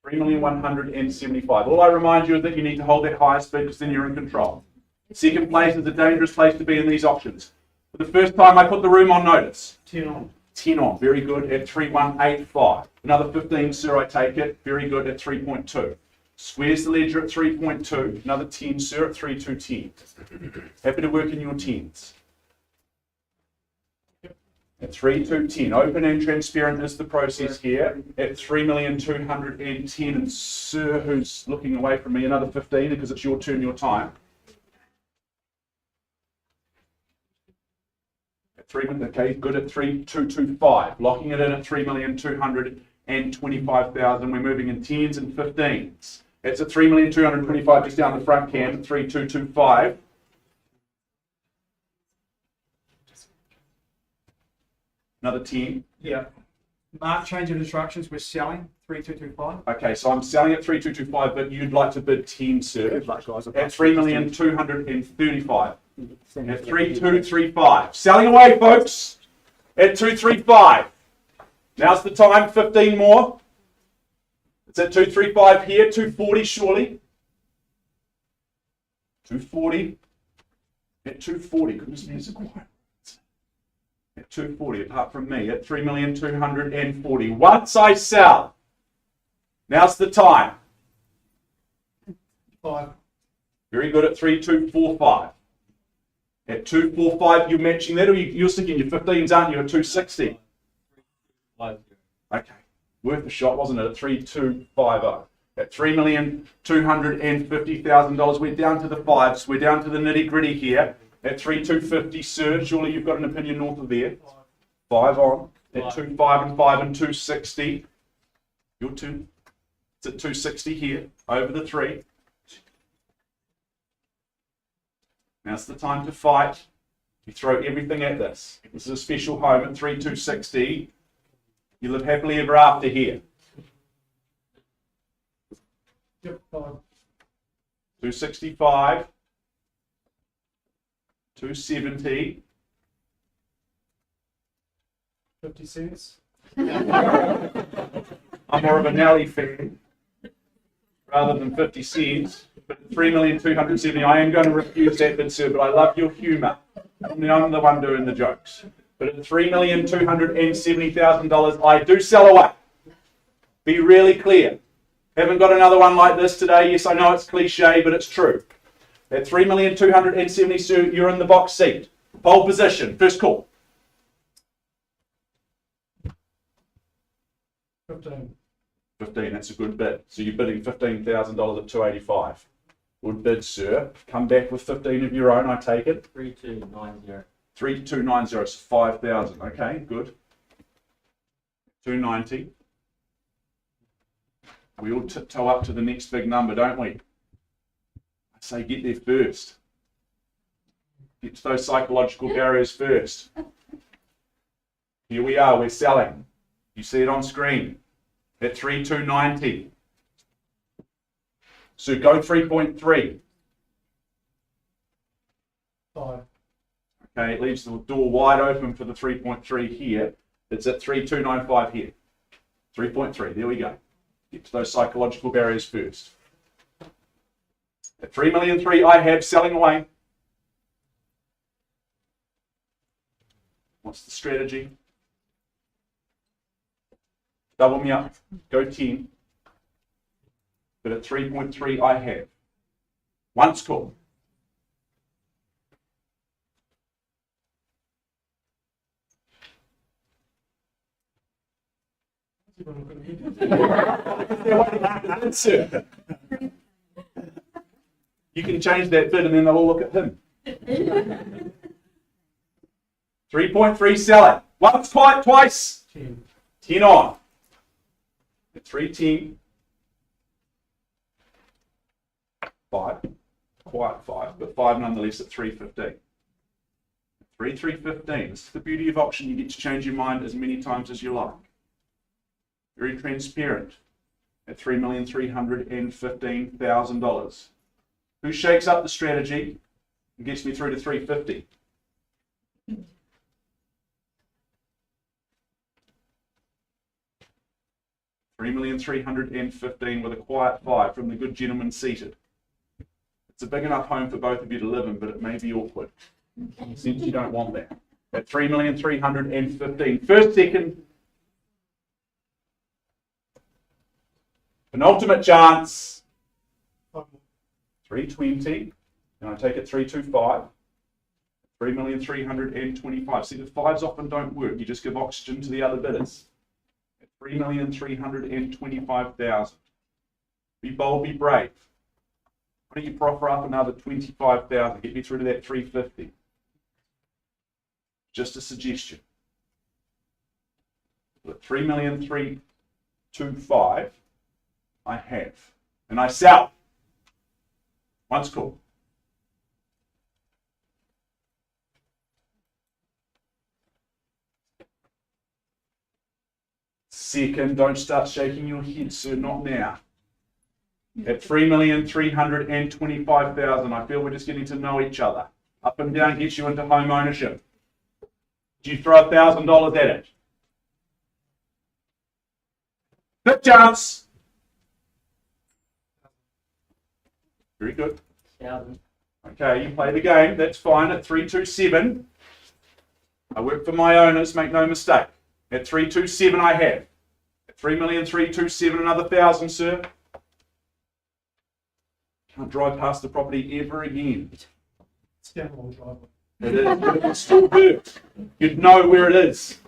3,175,000. All I remind you is that you need to hold that highest bid because then you're in control. Second place is a dangerous place to be in these auctions. For the first time, I put the room on notice. 10 on. 10 on, very good at 3,185. Another 15, sir, I take it. Very good at 3.2. Squares the ledger at 3.2. Another 10, sir, at 3,210. Happy to work in your 10s. At 3,210. Open and transparent is the process here. At 3,210. And sir, who's looking away from me, another 15 because it's your turn, your time. Okay, good at 3,225. Locking it in at 3,225,000. We're moving in 10s and 15s. It's at 3,225 just down the front cam at 3,225. Another 10. Yeah. Mark change of instructions. We're selling 3225. Okay, so I'm selling at 3,225, but you'd like to bid 10, sir. At 3,235. At 3,235. Selling away, folks. At 235. Now's the time. 15 more. It's at 235 here. 240 surely. 240. At 240, goodness me, it's a quiet. At 240, apart from me, at 3,240. Once I sell, now's the time. 5. Very good at 3,245. At 245, you're matching that, or you're sticking your 15s, aren't you, at 260? Okay, worth a shot, wasn't it, at 3,250. At $3,250,000, we're down to the fives. We're down to the nitty gritty here. At 3,250, sir, surely you've got an opinion north of there. 5 on. At 2.5 and 5 and 260. Your turn. It's at 260 here, over the 3. Now's the time to fight. You throw everything at this. This is a special home at 3,260. You live happily ever after here. Yep, 5. 265, 270. 50 cents. I'm more of a Nelly fan rather than 50 cents. But 3,270,000, I am going to refuse that bid, sir, but I love your humour. I'm the one doing the jokes. But at $3,270,000, I do sell away. Be really clear. Haven't got another one like this today. Yes, I know it's cliche, but it's true. At 3,270,000, sir, you're in the box seat. Pole position, first call. 15. 15, that's a good bid. So you're bidding $15,000 at 285. Good bid, sir. Come back with 15 of your own, I take it. 3290. 3290, so 5,000. Okay, good. 290. We all tiptoe up to the next big number, don't we? I say get there first. Get to those psychological barriers first. Here we are, we're selling. You see it on screen at 3,290. So go 3.3. 5. Okay, it leaves the door wide open for the 3.3 here. It's at 3,295 here. 3.3, there we go. Get to those psychological barriers first. At 3,300,000, I have selling away. What's the strategy? Double me up, go 10. But at 3.3, I have. Once call. Answer. You can change that bid and then they'll all look at him. 3.3 selling. Once, twice. 10. 10 on. At 310. 5. Quiet 5, but 5 nonetheless at 315. 3,315. This is the beauty of auction. You get to change your mind as many times as you like. Very transparent at $3,315,000. Who shakes up the strategy and gets me through to 350? $3,315,000 with a quiet 5 from the good gentleman seated. It's a big enough home for both of you to live in, but it may be awkward. Since you don't want that. At $3,315,000. First, second. Penultimate chance. 320. And I take it 325. 3,325,000. See, the 5s often don't work. You just give oxygen to the other bidders. At 3,325,000. Be bold, be brave. Why don't you proffer up another 25,000? Get me through to that 350. Just a suggestion. But 3,325,000 I have. And I sell. Once call. Second, don't start shaking your head, sir, not now. At 3,325,000, I feel we're just getting to know each other. Up and down gets you into home ownership. Do you throw $1,000 at it? Good chance. Very good. 1,000. Okay, you play the game, that's fine. At 327, I work for my owners, make no mistake. At 327 I have. At 3,327,000, another 1,000, sir. Can't drive past the property ever again. Stanmore Road. It is, but it would still hurt. You'd know where it is.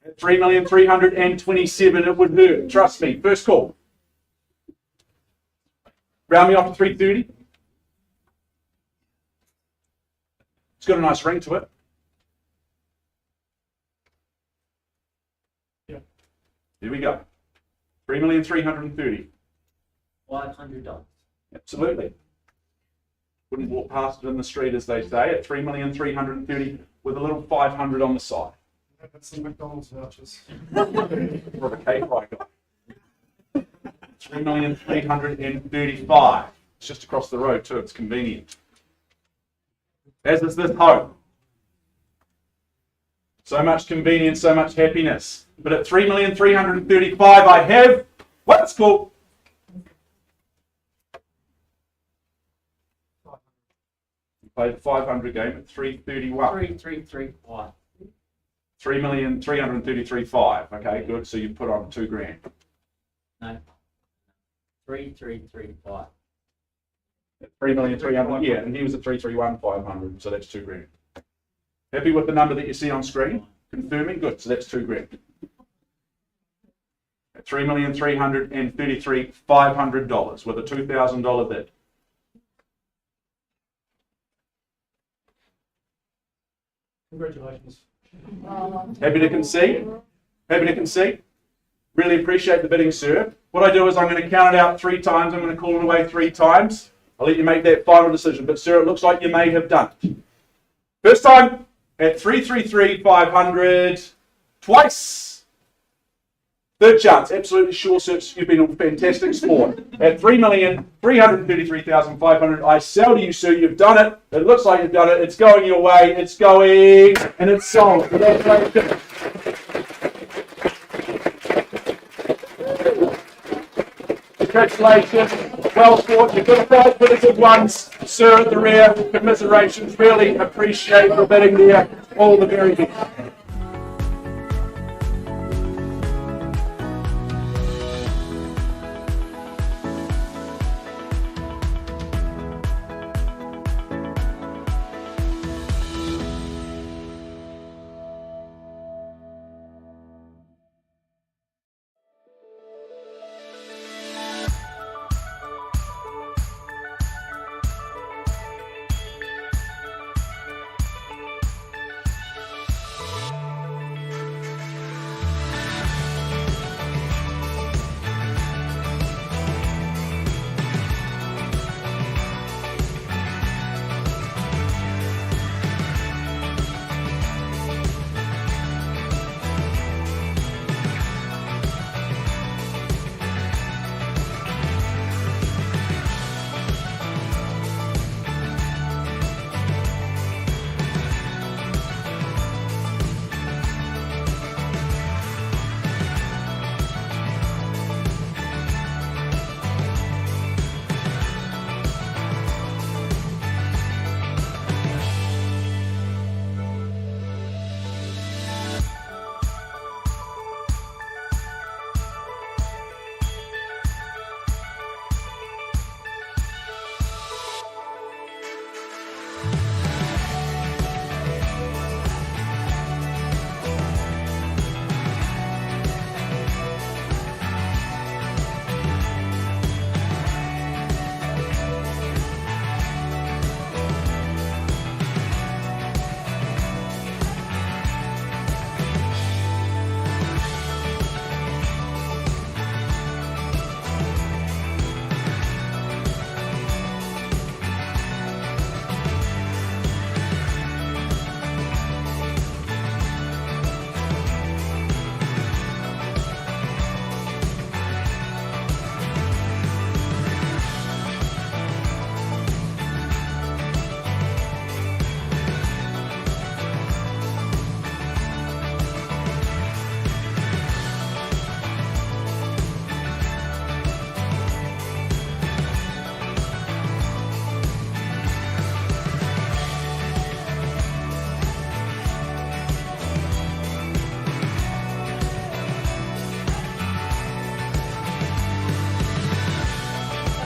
At 3,327,000, it would hurt. Trust me. First call. Round me off to 330. It's got a nice ring to it. Yeah. Here we go. 3,330,000. $500. Absolutely. Wouldn't walk past it in the street, as they say, at 3,330,000 with a little 500 on the side. That's some McDonald's vouchers. Or a cake I got. 3,335,000. It's just across the road too. It's convenient. As is this home. So much convenience, so much happiness. But at 3,335,000, I have what's called. Play the 500 game at 331. 3335. 3,333,500. Okay, good. So you put on $2,000. No. 3335. 3,300,000. Yeah, and he was at 331,500. So that's $2,000. Happy with the number that you see on screen? Confirming. Good. So that's $2,000. At $3,333,500 with a $2,000 bid. Congratulations. Happy to concede? Happy to concede? Really appreciate the bidding, sir. What I do is I'm going to count it out 3 times. I'm going to call it away 3 times. I'll let you make that final decision. But, sir, it looks like you may have done it. First time at 333,500. Twice. Third chance. Absolutely sure, sir. You've been a fantastic sport. At 3,333,500. I sell to you, sir. You've done it. It looks like you've done it. It's going your way. It's going. And it's sold. Congratulations. Congratulations. Well fought. You've got to fight for the good ones. Sir at the rear, commiserations. Really appreciate the bidding there. All the very best.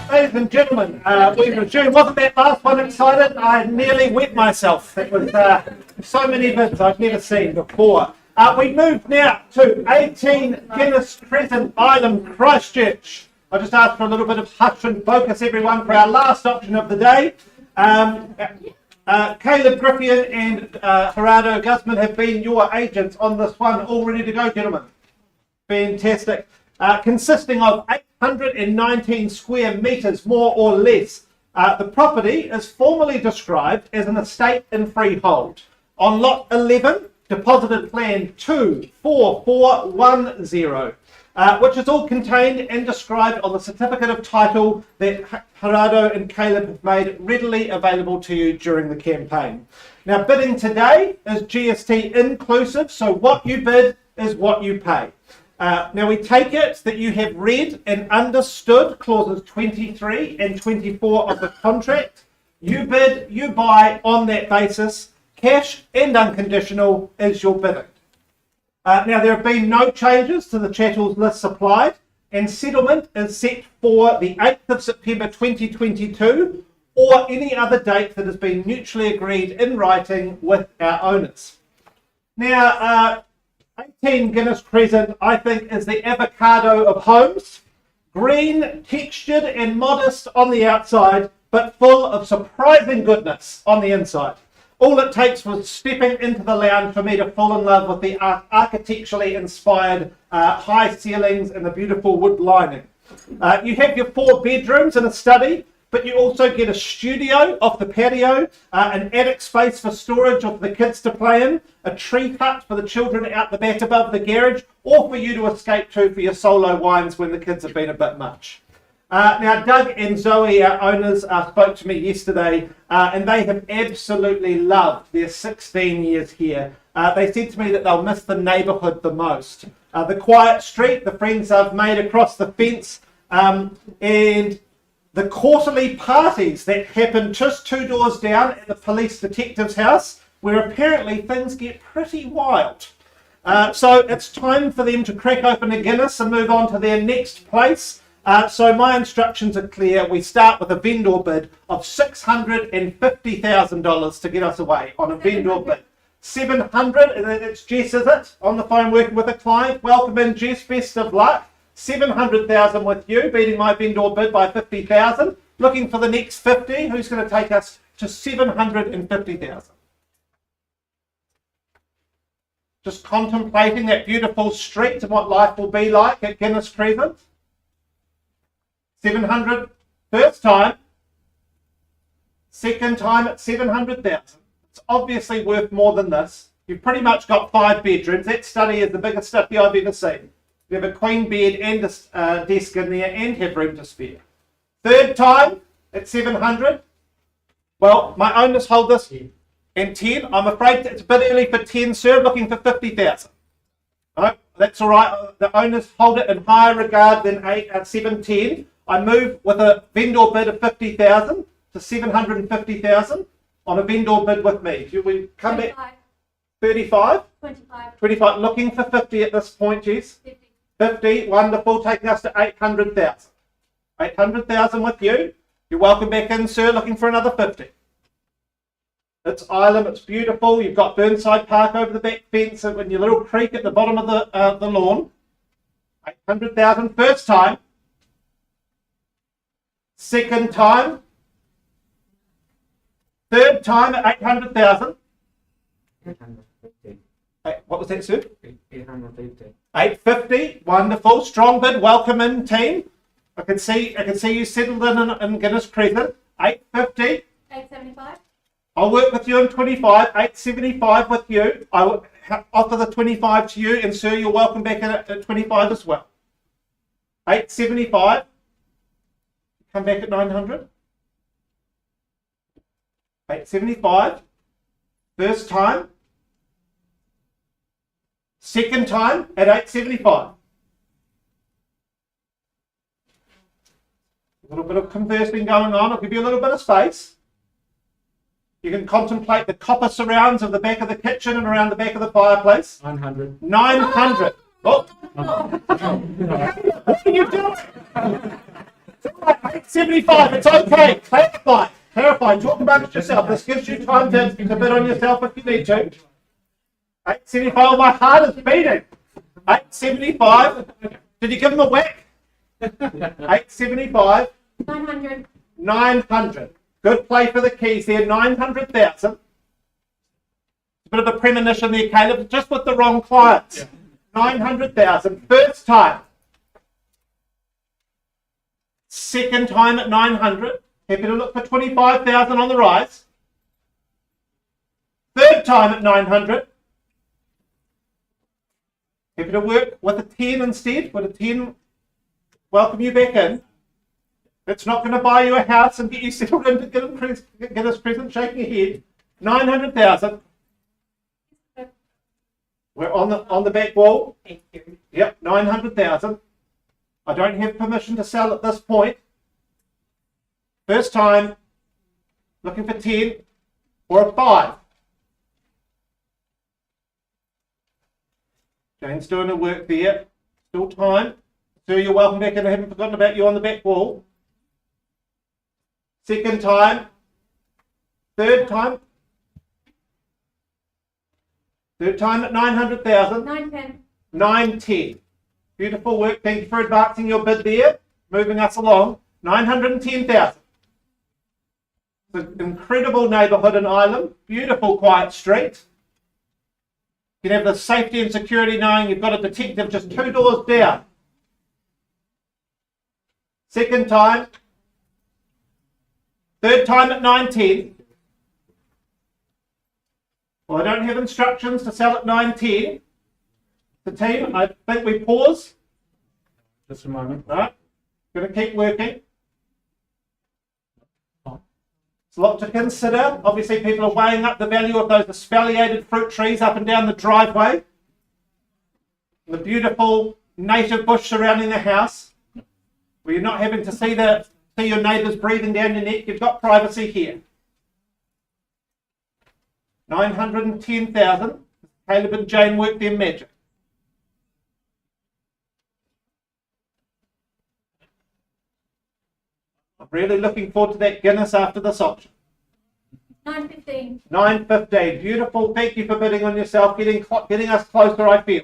Ladies and gentlemen, we resume. Wasn't that last one excited? I nearly wet myself. It was so many bits I've never seen before. We move now to 18 Guinness Crescent Island, Christchurch. I'll just ask for a little bit of hush and focus, everyone, for our last option of the day. Caleb Griffin and Gerardo Guzman have been your agents on this one. All ready to go, gentlemen. Fantastic. Consisting of 819 square metres, more or less. The property is formally described as an estate in freehold. On lot 11, deposited plan 24410, which is all contained and described on the certificate of title that Gerardo and Caleb have made readily available to you during the campaign. Now, bidding today is GST inclusive, so what you bid is what you pay. Now, we take it that you have read and understood clauses 23 and 24 of the contract. You bid, you buy on that basis. Cash and unconditional is your bidding. Now, there have been no changes to the chattels list supplied, and settlement is set for the 8th of September 2022 or any other date that has been mutually agreed in writing with our owners. Now, 18 Guinness Crescent, I think, is the avocado of homes. Green, textured and modest on the outside, but full of surprising goodness on the inside. All it takes was stepping into the lounge for me to fall in love with the architecturally inspired high ceilings and the beautiful wood lining. You have your 4 bedrooms and a study, but you also get a studio off the patio, an attic space for storage of the kids to play in, a tree hut for the children out the back above the garage, or for you to escape to for your solo wines when the kids have been a bit much. Now, Doug and Zoe, our owners, spoke to me yesterday, and they have absolutely loved their 16 years here. They said to me that they'll miss the neighbourhood the most. The quiet street, the friends I've made across the fence, and the quarterly parties that happen just 2 doors down at the police detective's house, where apparently things get pretty wild. So it's time for them to crack open a Guinness and move on to their next place. So my instructions are clear. We start with a vendor bid of $650,000 to get us away on a vendor bid. 700, and it's Jess, is it? On the phone working with a client. Welcome in, Jess. Best of luck. 700,000 with you, beating my vendor bid by 50,000. Looking for the next 50. Who's going to take us to 750,000? Just contemplating that beautiful street and what life will be like at Guinness Crescent. 700, first time. Second time at 700,000. It's obviously worth more than this. You've pretty much got 5 bedrooms. That study is the biggest study I've ever seen. You have a queen bed and a desk in there and have room to spare. Third time at 700. Well, my owners hold this and 10. I'm afraid it's a bit early for 10, sir. I'm looking for 50,000. No, that's all right. The owners hold it in higher regard than 710. I move with a vendor bid of 50,000 to 750,000 on a vendor bid with me. Do we come 25. back? 35? 25. 25. Looking for 50 at this point, Jess. 50. 50. Wonderful. Taking us to 800,000. 800,000 with you. You're welcome back in, sir. Looking for another 50. It's Island. It's beautiful. You've got Burnside Park over the back fence and your little creek at the bottom of the lawn. 800,000. First time. Second time. Third time at 800,000. 850. What was that, sir? 850. 850. Wonderful. Strong bid. Welcome in, team. I can see you settled in Guinness Crescent. 850. 875. I'll work with you on 25. 875 with you. I will offer the 25 to you, and sir, you're welcome back in at 25 as well. 875. Come back at 900. 875. First time. Second time at 875. A little bit of conversing going on. I'll give you a little bit of space. You can contemplate the copper surrounds of the back of the kitchen and around the back of the fireplace. 900. 900. Oh. What are you doing? 875, it's okay. Clarify. Talk amongst yourself. This gives you time to bid on yourself if you need to. 875, my heart is beating. 875. Did you give him a whack? 875. 900. 900. Good play for the keys there. 900,000. A bit of a premonition there, Caleb, just with the wrong clients. 900,000. First time. Second time at 900. Happy to look for 25,000 on the rise. Third time at 900. Happy to work with a 10 instead. With a 10, welcome you back in. It's not going to buy you a house and get you settled into Guinness Crescent, shaking your head. 900,000. We're on the back wall. Thank you. Yep, 900,000. I don't have permission to sell at this point. First time, looking for 10 or a 5. Jane's doing the work there. Still time. Sir, you're welcome back in. I haven't forgotten about you on the back wall. Second time. Third time. Third time at 900,000. 910. 910. Beautiful work. Thank you for advancing your bid there. Moving us along. 910,000. It's an incredible neighbourhood in Ireland. Beautiful, quiet street. You can have the safety and security knowing you've got a detective just 2 doors down. Second time. Third time at 910. Well, I don't have instructions to sell at 910. The team, I think we pause. Just a moment. Right. Going to keep working. It's a lot to consider. Obviously, people are weighing up the value of those espaliated fruit trees up and down the driveway. The beautiful native bush surrounding the house, where you're not having to see your neighbours breathing down your neck. You've got privacy here. 910,000. Caleb and Jane work their magic. I'm really looking forward to that Guinness after this auction. 915. 915. Beautiful. Thank you for bidding on yourself, getting us closer, I feel.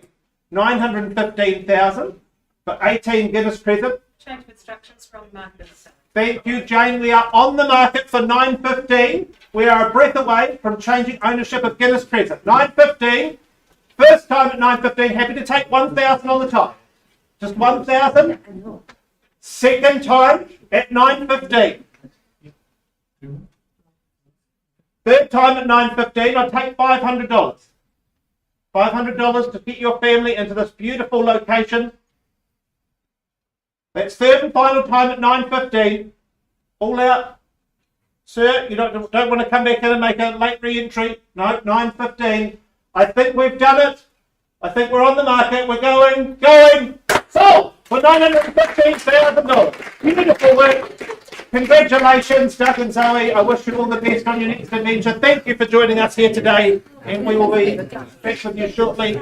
915,000 for 18 Guinness Crescent. Change of instructions from market. Thank you, Jane. We are on the market for 915. We are a breath away from changing ownership of Guinness Crescent. 915. First time at 915. Happy to take 1,000 on the top. Just 1,000. Second time at 915. Third time at 915. I'll take $500. $500 to get your family into this beautiful location. That's third and final time at 9:15. All out. Sir, you don't want to come back in and make a late re-entry. No, 9:15. I think we've done it. I think we're on the market. We're going. Sold for $915,000. Beautiful work. Congratulations, Doug and Zoe. I wish you all the best on your next adventure. Thank you for joining us here today, and we will be back with you shortly.